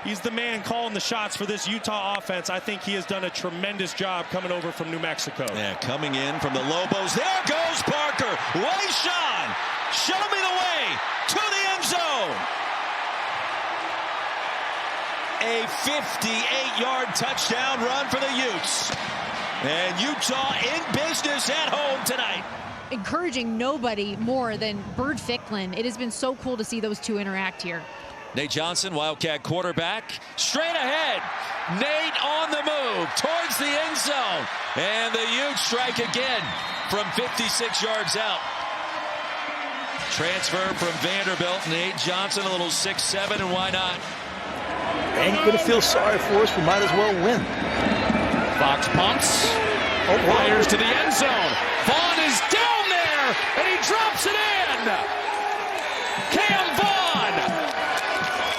He's the man calling the shots for this Utah offense. I think he has done a tremendous job coming over from New Mexico.
Yeah, coming in from the Lobos. There goes Parker. Wayshawn. Show me the way to the end zone. A 58-yard touchdown run for the Utes. And Utah in business at home tonight.
Encouraging nobody more than Bird Ficklen. It has been so cool to see those two interact here.
Nate Johnson, Wildcat quarterback, straight ahead. Nate on the move towards the end zone. And the Utes strike again from 56 yards out. Transfer from Vanderbilt. Nate Johnson, a little 6'7", and why not?
Ain't gonna feel sorry for us. We might as well win.
Fox pumps. Fires to the end zone. Vaughn is down there, and he drops it in. Cam Vaughn.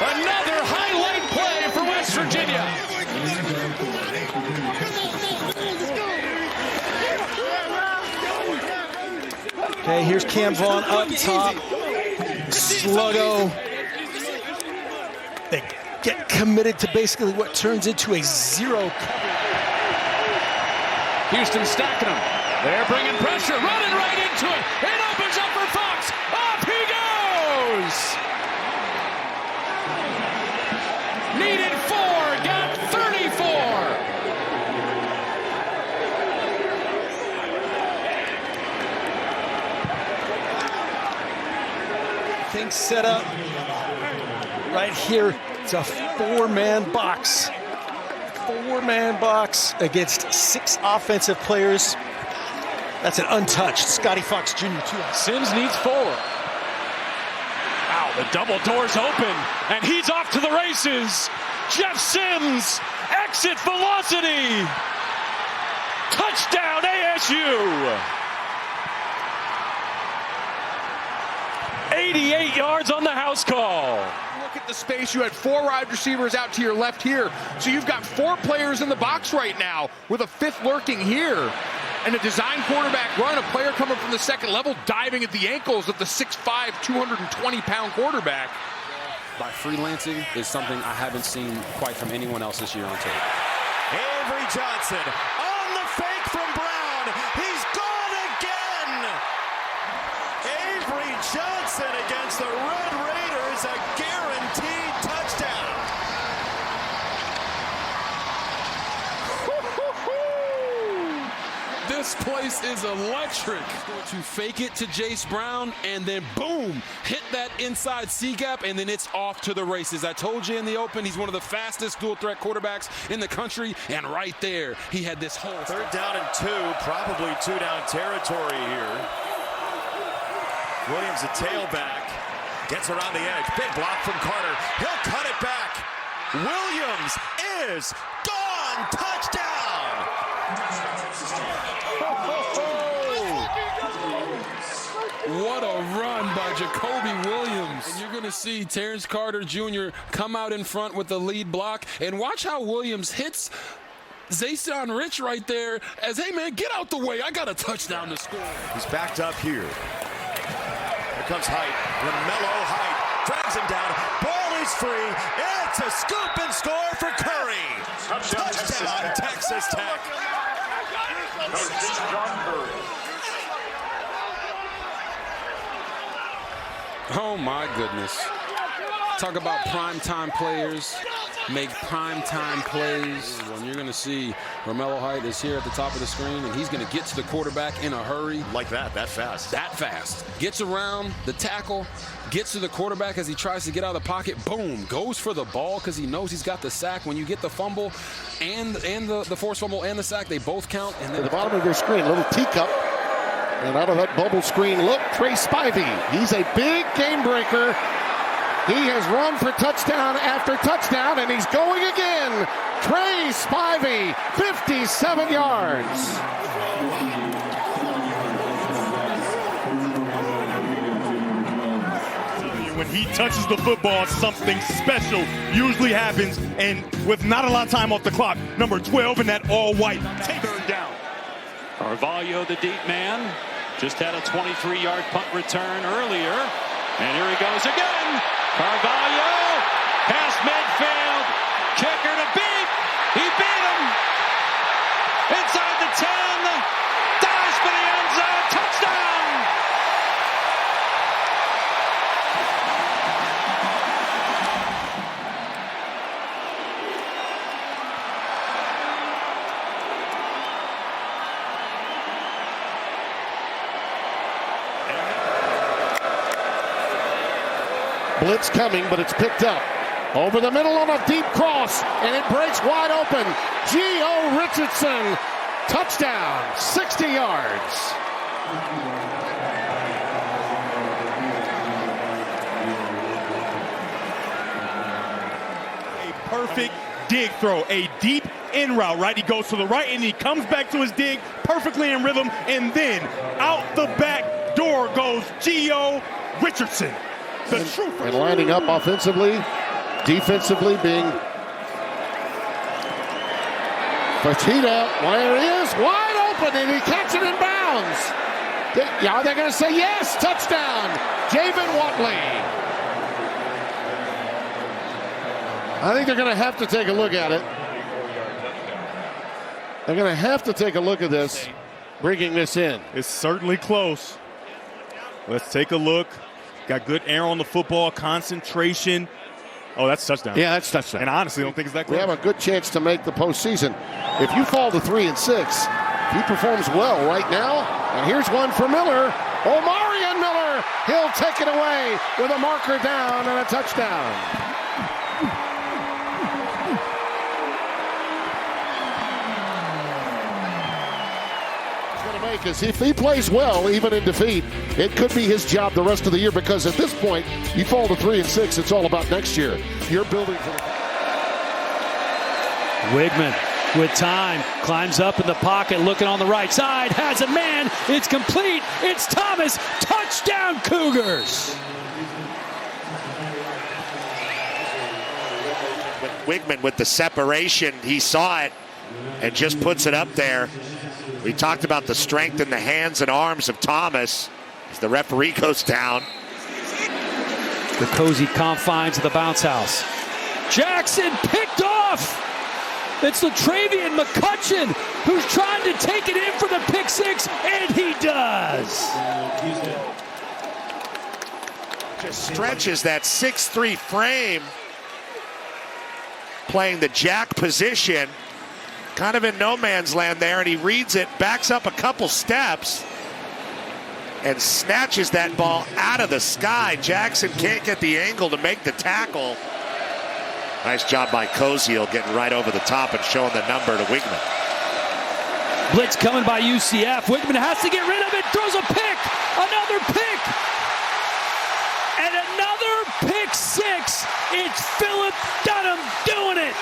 Another highlight play for West Virginia.
Okay, here's Cam Vaughn up top. Sluggo. They get committed to basically what turns into a zero cover.
Houston stacking them. They're bringing pressure, running right into it. It opens up for Fox. Off he goes. Needed 4, got 34.
Things set up right here. It's a 4-man box. 4-man box against 6 offensive players. That's an untouched Scotty Fox Jr. too.
Sims needs 4. Wow, the double door's open, and he's off to the races. Jeff Sims, exit velocity. Touchdown ASU. 88 yards on the house call.
Look at the space. You had 4 wide receivers out to your left here. So you've got 4 players in the box right now with a 5th lurking here. And a design quarterback run, a player coming from the second level, diving at the ankles of the 6'5", 220-pound quarterback.
By freelancing is something I haven't seen quite from anyone else this year on tape.
Avery Johnson on the fake from Brown. He's gone again. Avery Johnson against the Red Raiders, a guaranteed touchdown.
This place is electric. Going to fake it to Jace Brown, and then boom, hit that inside C gap, and then it's off to the races. I told you in the open, he's one of the fastest dual threat quarterbacks in the country, and right there, he had this whole
3rd down and 2, probably 2-down territory here. Williams, a tailback, gets around the edge. Big block from Carter. He'll cut it back. Williams is gone. Touchdown.
What a run by Jacoby Williams. And you're going to see Terrence Carter Jr. come out in front with the lead block. And watch how Williams hits Zason Rich right there as, hey, man, get out the way. I got a touchdown to score.
He's backed up here. Here comes Height. LaMelo Height drags him down. Ball is free. It's a scoop and score for Curry. Touchdown, Texas Tech.
Oh, my goodness. Talk about primetime players. make prime-time plays. When you're going to see Romello Height is here at the top of the screen, and he's going to get to the quarterback in a hurry.
Like that fast.
That fast. Gets around the tackle, gets to the quarterback as he tries to get out of the pocket. Boom, goes for the ball because he knows he's got the sack. When you get the fumble and the forced fumble and the sack, they both count. And then
at the bottom of your screen, a little teacup. And out of that bubble screen look, Trey Spivey. He's a big game breaker. He has run for touchdown after touchdown, and he's going again. Trey Spivey, 57 yards.
When he touches the football, something special usually happens, and with not a lot of time off the clock, number 12 in that all-white.
Third down. Carvalho, the deep man, just had a 23-yard punt return earlier. And here he goes again. Carvalho, past midfield. Kicker to beat. He beat him. Inside the 10. Dives for the end zone. Touchdown.
Blitz coming, but it's picked up. Over the middle on a deep cross, and it breaks wide open. Gio Richardson, touchdown, 60 yards.
A perfect dig throw, a deep in route, right? He goes to the right, and he comes back to his dig perfectly in rhythm, and then out the back door goes Gio Richardson.
And lining up offensively, defensively being Fertitta, there he is, wide open, and he catches it in bounds. Are they going to say yes? Touchdown, Javon Watley. I think they're going to have to take a look at it. They're going to have to take a look at this, bringing this in.
It's certainly close. Let's take a look. Got good air on the football, concentration. Oh, that's touchdown.
Yeah, that's touchdown.
And I honestly don't think it's that close.
We have a good chance to make the postseason. If you fall to 3-6, if he performs well right now, and here's one for Miller. Omarion Miller, he'll take it away with a marker down and a touchdown. Because if he plays well, even in defeat, it could be his job the rest of the year, because at this point, you fall to 3-6, it's all about next year. You're building for the...
Wigman with time, climbs up in the pocket, looking on the right side, has a man, it's complete, it's Thomas, touchdown Cougars!
Wigman with the separation, he saw it and just puts it up there. We talked about the strength in the hands and arms of Thomas as the referee goes down.
The cozy confines of the bounce house. Jackson picked off. It's LaTravian McCutcheon who's trying to take it in for the pick six, and he does.
Just stretches that 6'3" frame, playing the jack position. Kind of in no man's land there, and he reads it, backs up a couple steps, and snatches that ball out of the sky. Jackson can't get the angle to make the tackle. Nice job by Koziel getting right over the top and showing the number to Wigman.
Blitz coming by UCF. Wigman has to get rid of it, throws a pick, another pick, and another pick six. It's Philip Dunham doing it.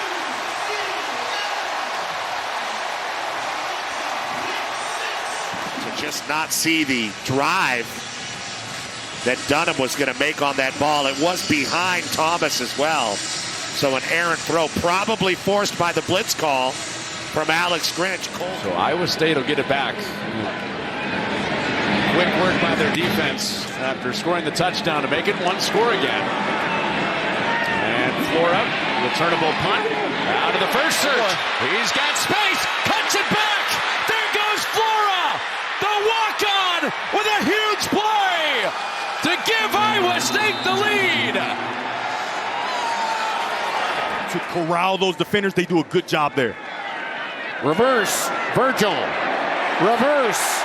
Just not see the drive that Dunham was going to make on that ball. It was behind Thomas as well. So an errant throw, probably forced by the blitz call from Alex Grinch.
So Iowa State will get it back. Quick work by their defense after scoring the touchdown to make it one score again. And Flora, returnable punt, out of the first search. He's got space, cuts it back. There goes Flora. The walk-on with a huge play to give Iowa State the lead.
To corral those defenders. They do a good job there.
Reverse. Virgil. Reverse.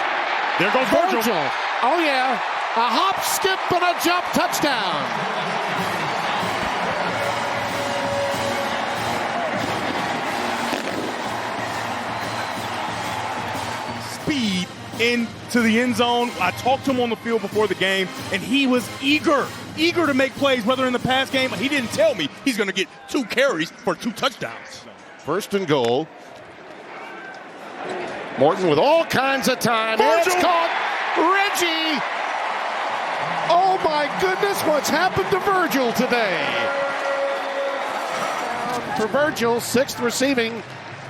There goes Virgil.
Oh, yeah. A hop, skip, and a jump touchdown.
Speed into the end zone. I talked to him on the field before the game, and he was eager to make plays, whether in the pass game. He didn't tell me he's going to get 2 carries for 2 touchdowns.
First and goal. Morton with all kinds of time.
Virgil.
It's caught. Reggie. Oh, my goodness, what's happened to Virgil today? For Virgil, 6th receiving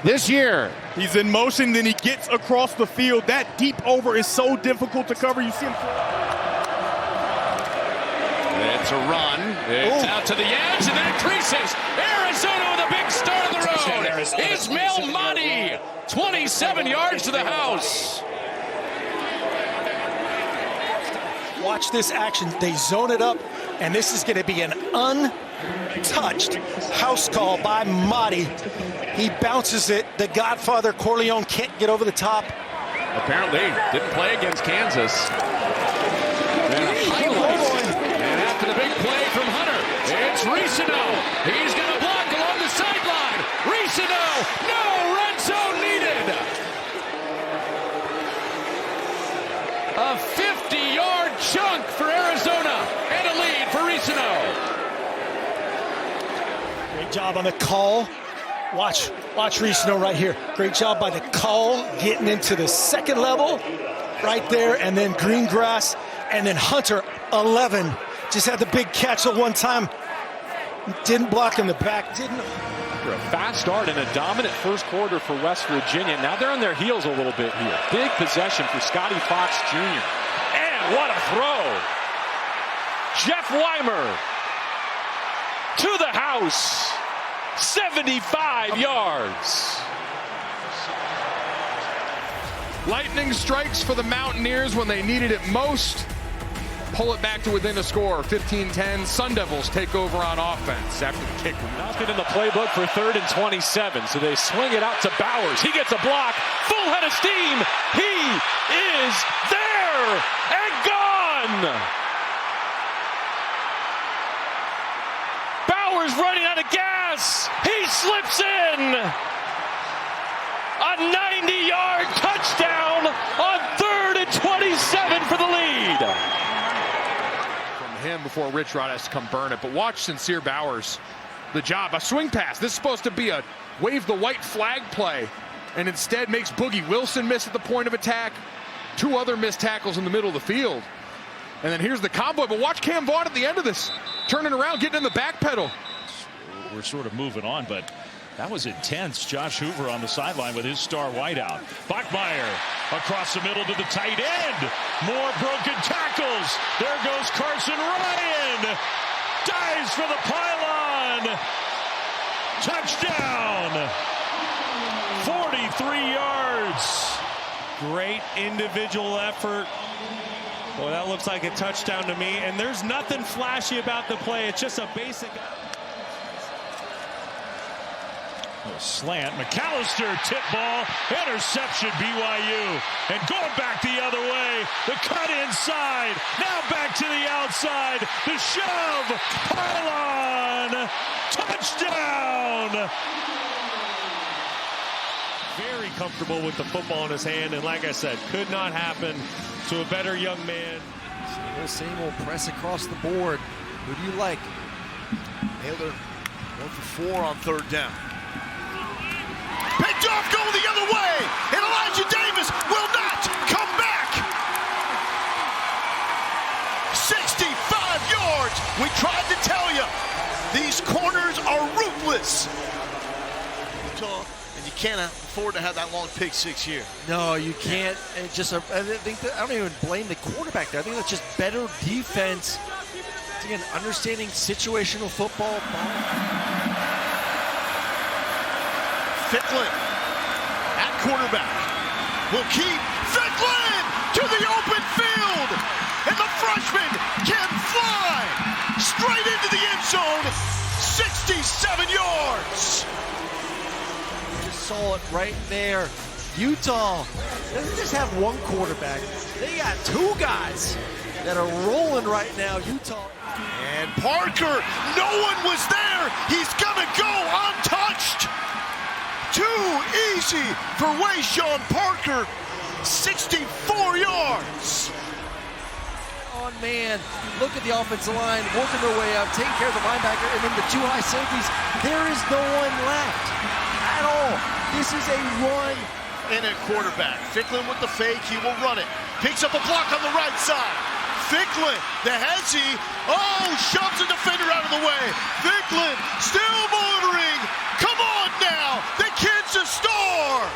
this year.
He's in motion, then he gets across the field. That deep over is so difficult to cover. You see him.
It's a run. It's out to the edge, and then it creases. Arizona with a big start of the road. Ismail Mahdi, 27 yards to the house.
Watch this action. They zone it up, and this is going to be an untouched house call by Mahdi. He bounces it. The Godfather Corleone can't get over the top.
Apparently didn't play against Kansas. And a highlight. And after the big play from Hunter, it's Ricino. He's going to block along the sideline. Ricino, no red zone needed. A 50-yard chunk for Arizona and a lead for Ricino.
Great job on the call. Watch Ricino right here. Great job by the call, getting into the second level right there, and then Greengrass, and then Hunter, 11. Just had the big catch at one time. Didn't block in the back. Didn't.
A fast start and a dominant first quarter for West Virginia. Now they're on their heels a little bit here. Big possession for Scotty Fox Jr. And what a throw. Jeff Weimer to the house. 75 yards.
Lightning strikes for the Mountaineers when they needed it most. Pull it back to within a score, 15-10. Sun Devils take over on offense after the kick.
Nothing in the playbook for 3rd and 27, so they swing it out to Bowers. He gets a block, full head of steam. He is there and gone. Bowers running out of gas. He slips in. A 90-yard touchdown on 3rd and 27 for the lead.
Him before Rich Rod has to come burn it. But watch Sincere Bowers. The job, a swing pass. This is supposed to be a wave the white flag play, and instead makes Boogie Wilson miss at the point of attack. 2 other missed tackles in the middle of the field. And then here's the combo. But watch Cam Vaughn at the end of this, turning around, getting in the back pedal.
We're sort of moving on, but that was intense. Josh Hoover on the sideline with his star wideout. Bachmeier across the middle to the tight end. More broken tackles. There goes Carson Ryan. Dives for the pylon. Touchdown. 43 yards.
Great individual effort. Boy, that looks like a touchdown to me. And there's nothing flashy about the play. It's just a basic...
Slant, McAllister, tip ball, interception, BYU. And going back the other way, the cut inside, now back to the outside, the shove, pylon, touchdown!
Very comfortable with the football in his hand, and like I said, could not happen to a better young man.
Same old press across the board. Who do you like? Naylor 1 for 4 on 3rd down. Picked off, going the other way, and Elijah Davis will not come back. 65 yards. We tried to tell you, these corners are ruthless. And you can't afford to have that long pick 6 here.
No, you can't. And just, I don't even blame the quarterback there. I think that's just better defense. Again, understanding situational football.
Ficklin at quarterback will keep Ficklin to the open field, and the freshman can fly straight into the end zone. 67 37 yards.
Just saw it right there. Utah doesn't just have one quarterback. They got two guys that are rolling right now. Utah.
And Parker, no one was there. He's gonna go untouched. Too easy for Wayshawn Parker. 64 yards.
On man, look at the offensive line working their way up, taking care of the linebacker, and then the two high safeties. There is no one left at all. This is a run.
And a quarterback. Ficklin with the fake. He will run it. Picks up a block on the right side. Ficklin, the hezzy. Oh, shoves the defender out of the way. Ficklin still motoring. Come on now. The kid's a star.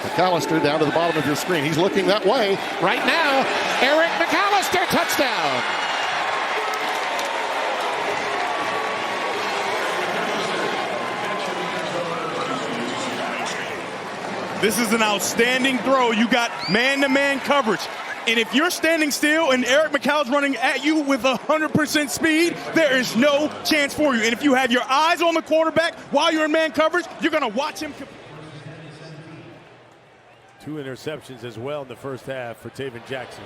McAllister down to the bottom of your screen. He's looking that way right now. Eric McAllister, touchdown.
This is an outstanding throw. You got man-to-man coverage. And if you're standing still and Eric McAllister's running at you with 100% speed, there is no chance for you. And if you have your eyes on the quarterback while you're in man coverage, you're going to watch him.
2 interceptions as well in the first half for Taven Jackson.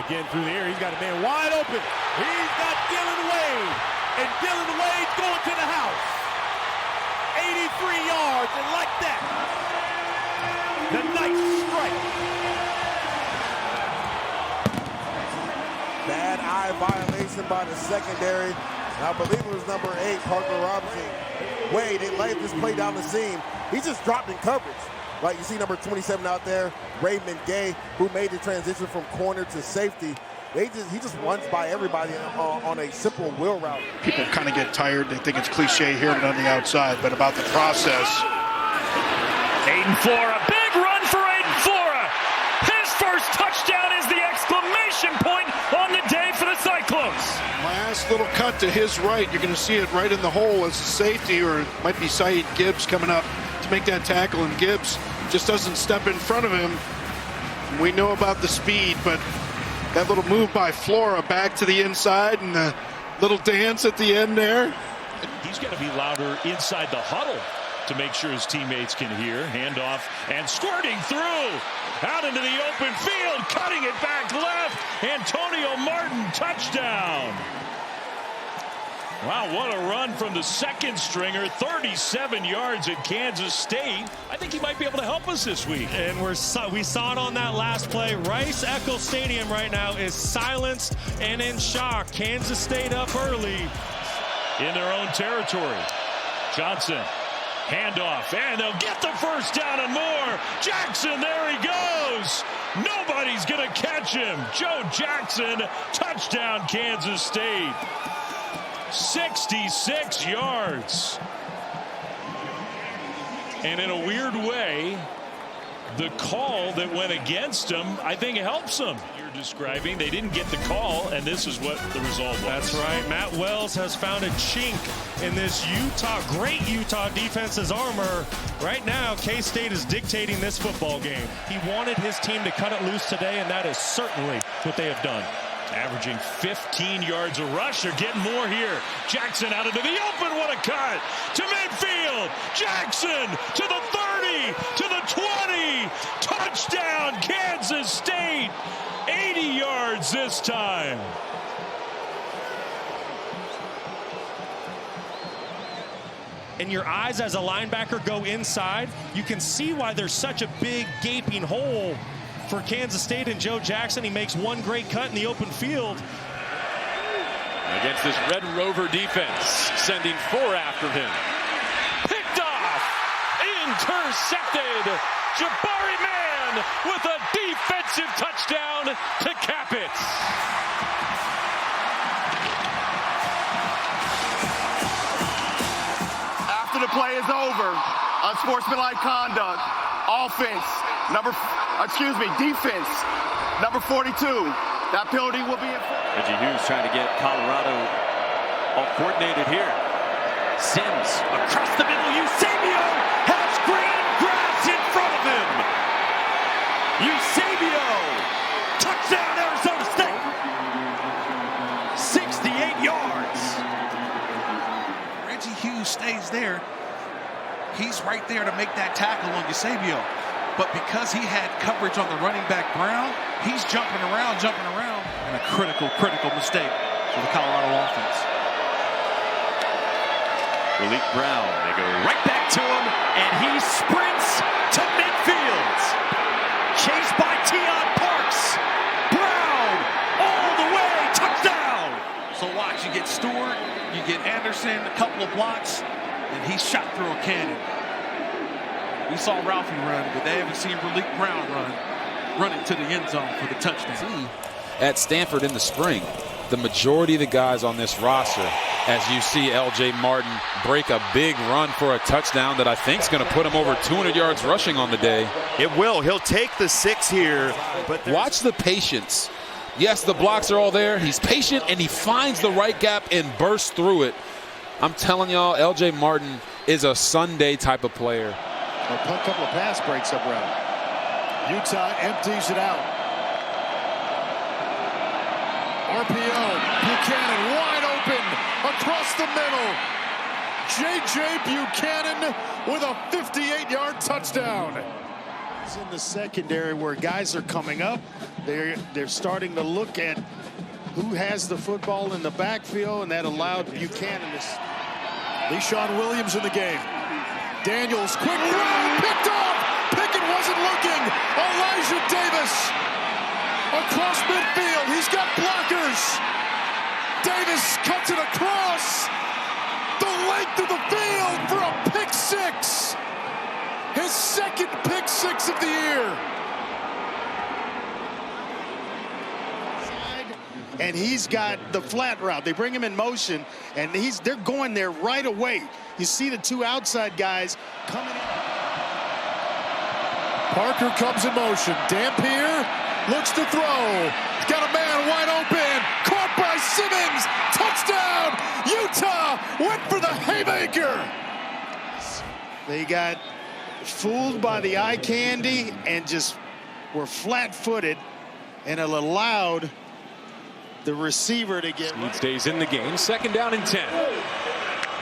Again through the air, he's got a man wide open. He's got Dylan Wade. And Dylan Wade going to the house. 83 yards, and like that, the nice strike. Bad eye violation by the secondary. I believe it was number 8, Parker Robinson. Wade, they laid this play down the seam. He just dropped in coverage. Right, you see number 27 out there, Raymond Gay, who made the transition from corner to safety. He just runs by everybody on a simple wheel route.
People kind of get tired. They think it's cliche hearing it on the outside, but about the process.
Aiden Flora, big run for Aiden Flora. His first touchdown is the exclamation point on the day for the Cyclones.
Last little cut to his right. You're going to see it right in the hole as a safety, or it might be Saeed Gibbs coming up to make that tackle, and Gibbs just doesn't step in front of him. We know about the speed, but that little move by Flora back to the inside and the little dance at the end there.
He's got to be louder inside the huddle to make sure his teammates can hear. Handoff and squirting through. Out into the open field, cutting it back left. Antonio Martin, touchdown. Wow, what a run from the second stringer. 37 yards at Kansas State. I think he might be able to help us this week.
And we saw it on that last play. Rice-Eccles Stadium right now is silenced and in shock. Kansas State up early.
In their own territory. Johnson, handoff, and they'll get the first down and more. Jackson, there he goes. Nobody's going to catch him. Joe Jackson, touchdown Kansas State. 66 yards. And in a weird way, the call that went against him, I think helps him. You're describing, they didn't get the call, and this is what the result was.
That's right. Matt Wells has found a chink in this great Utah defense's armor. Right now, K-State is dictating this football game. He wanted his team to cut it loose today, and that is certainly what they have done.
Averaging 15 yards a rush. They're getting more here. Jackson out into the open. What a cut. To midfield. Jackson to the 30. To the 20. Touchdown Kansas State. 80 yards this time.
And your eyes as a linebacker go inside, you can see why there's such a big gaping hole for Kansas State and Joe Jackson. He makes one great cut in the open field.
Against this Red Rover defense, sending 4 after him.
Picked off, intercepted. Jabari Mann with a defensive touchdown to cap it.
After the play is over, unsportsmanlike conduct, offense, defense, number 42. That penalty will be enforced.
Reggie Hughes trying to get Colorado all coordinated here. Sims across the middle. Eusebio has green grass in front of him. Eusebio, touchdown Arizona State.
stays there, he's right there to make that tackle on Eusebio. But because he had coverage on the running back Brown, he's jumping around, and a critical mistake for the Colorado offense.
Malik Brown, they go right back to him, and he sprints to midfield. Chased by Tion Parks. Brown all the way, touchdown.
So watch, you get Stewart, you get Anderson, a couple of blocks, and he's shot through a cannon. We saw Ralphie run, but they haven't seen Malik Brown running to the end zone for the touchdown.
At Stanford in the spring, the majority of the guys on this roster, as you see L.J. Martin break a big run for a touchdown that I think is going to put him over 200 yards rushing on the day.
It will. He'll take the 6 here. But
watch the patience. Yes, the blocks are all there. He's patient, and he finds the right gap and bursts through it. I'm telling y'all, L.J. Martin is a Sunday type of player.
A couple of pass breaks up route. Utah empties it out. RPO, Buchanan wide open across the middle. J.J. Buchanan with a 58-yard touchdown. It's in the secondary where guys are coming up. They're starting to look at who has the football in the backfield, and that allowed Buchanan to. LeShawn Williams in the game. Daniels, quick throw, picked off. Pickett wasn't looking. Elijah Davis across midfield. He's got blockers. Davis cuts it across the length of the field for a pick six. His second pick six of the year. And he's got the flat route. They bring him in motion, and they're going there right away. You see the two outside guys coming in. Parker comes in motion. Dampier looks to throw. He's got a man wide open. Caught by Simmons. Touchdown! Utah went for the haymaker. They got fooled by the eye candy and just were flat-footed, and it allowed the receiver to get.
Speed stays in the game. 2nd down and 10.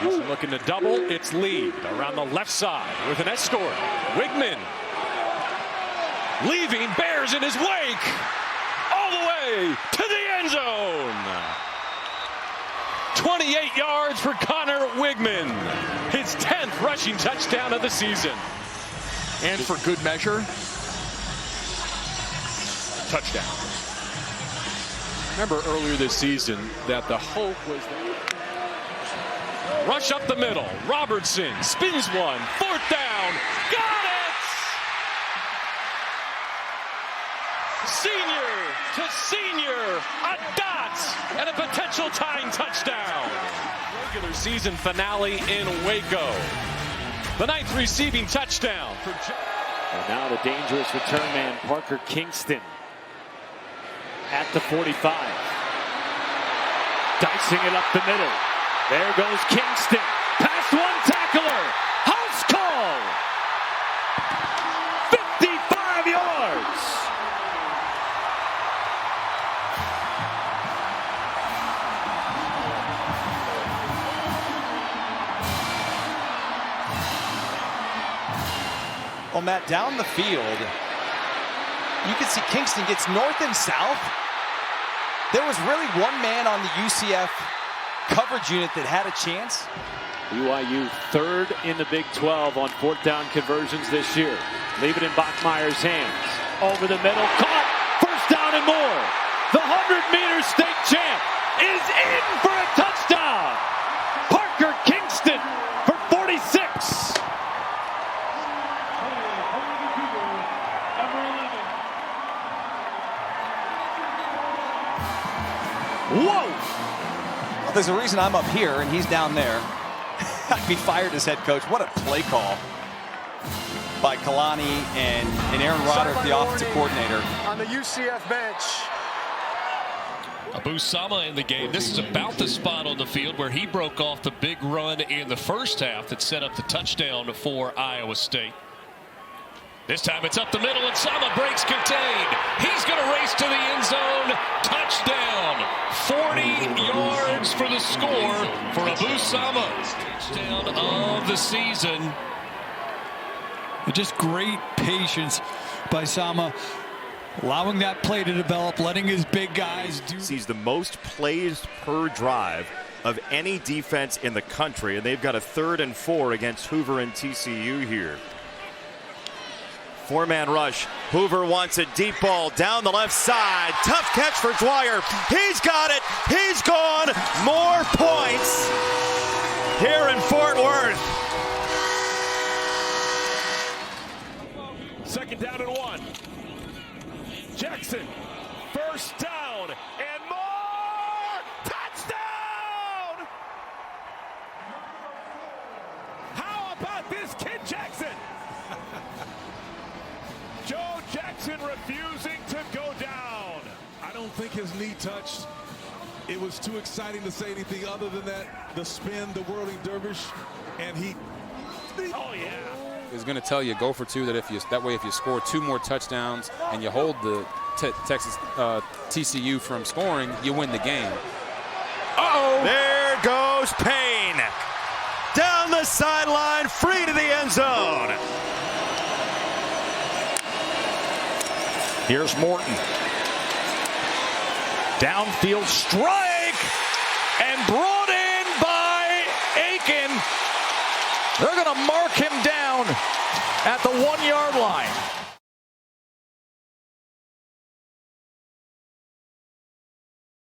He's looking to double. It's Lee around the left side with an escort. Wigman leaving, Bears in his wake. All the way to the end zone. 28 yards for Connor Wigman. His 10th rushing touchdown of the season.
And for good measure, touchdown.
Remember earlier this season that the hope was rush up the middle. Robertson spins one. 4th down. Got it! Senior to senior. A dot and a potential tying touchdown. Regular season finale in Waco. The 9th receiving touchdown.
And now the dangerous return man, Parker Kingston. At the 45. Dicing it up the middle. There goes Kingston. Past one tackler. House call. 55 yards.
Well, Matt, down the field, you can see Kingston gets north and south. There was really one man on the UCF coverage unit that had a chance.
BYU 3rd in the Big 12 on 4th down conversions this year. Leave it in Bachmeier's hands. Over the middle, caught. 1st down and more. The 100-meter state champ is in for a touchdown. Parker Kingston for 46.
Whoa! Well, there's a reason I'm up here and he's down there. I'd be fired as head coach. What a play call by Kalani and Aaron Roderick, the offensive coordinator.
On the UCF bench.
Abu Sama in the game. This is about the spot on the field where he broke off the big run in the first half that set up the touchdown for Iowa State. This time it's up the middle, and Sama breaks Kincaid. He's going to race to the end zone. Touchdown. 40 yards for the score for Abu Sama. Touchdown of the season.
Just great patience by Sama, allowing that play to develop, letting his big guys do.
Sees the most plays per drive of any defense in the country, and they've got a 3rd and 4 against Hoover and TCU here. 4-man rush. Hoover wants a deep ball down the left side. Tough catch for Dwyer. He's got it. He's gone. More points here in Fort Worth.
2nd down and 1. Jackson, 1st down and more. Touchdown! How about this kid Jackson? Joe Jackson refusing to go down.
I don't think his knee touched. It was too exciting to say anything other than that. The spin, the whirling dervish, and he.
Oh yeah.
Is going to tell you go for 2. That if you score 2 more touchdowns and you hold the Texas TCU from scoring, you win the game.
Uh-oh! There goes Payne down the sideline, free to the end zone.
Here's Morton. Downfield strike and brought in by Aiken. They're going to mark him down at the 1-yard line.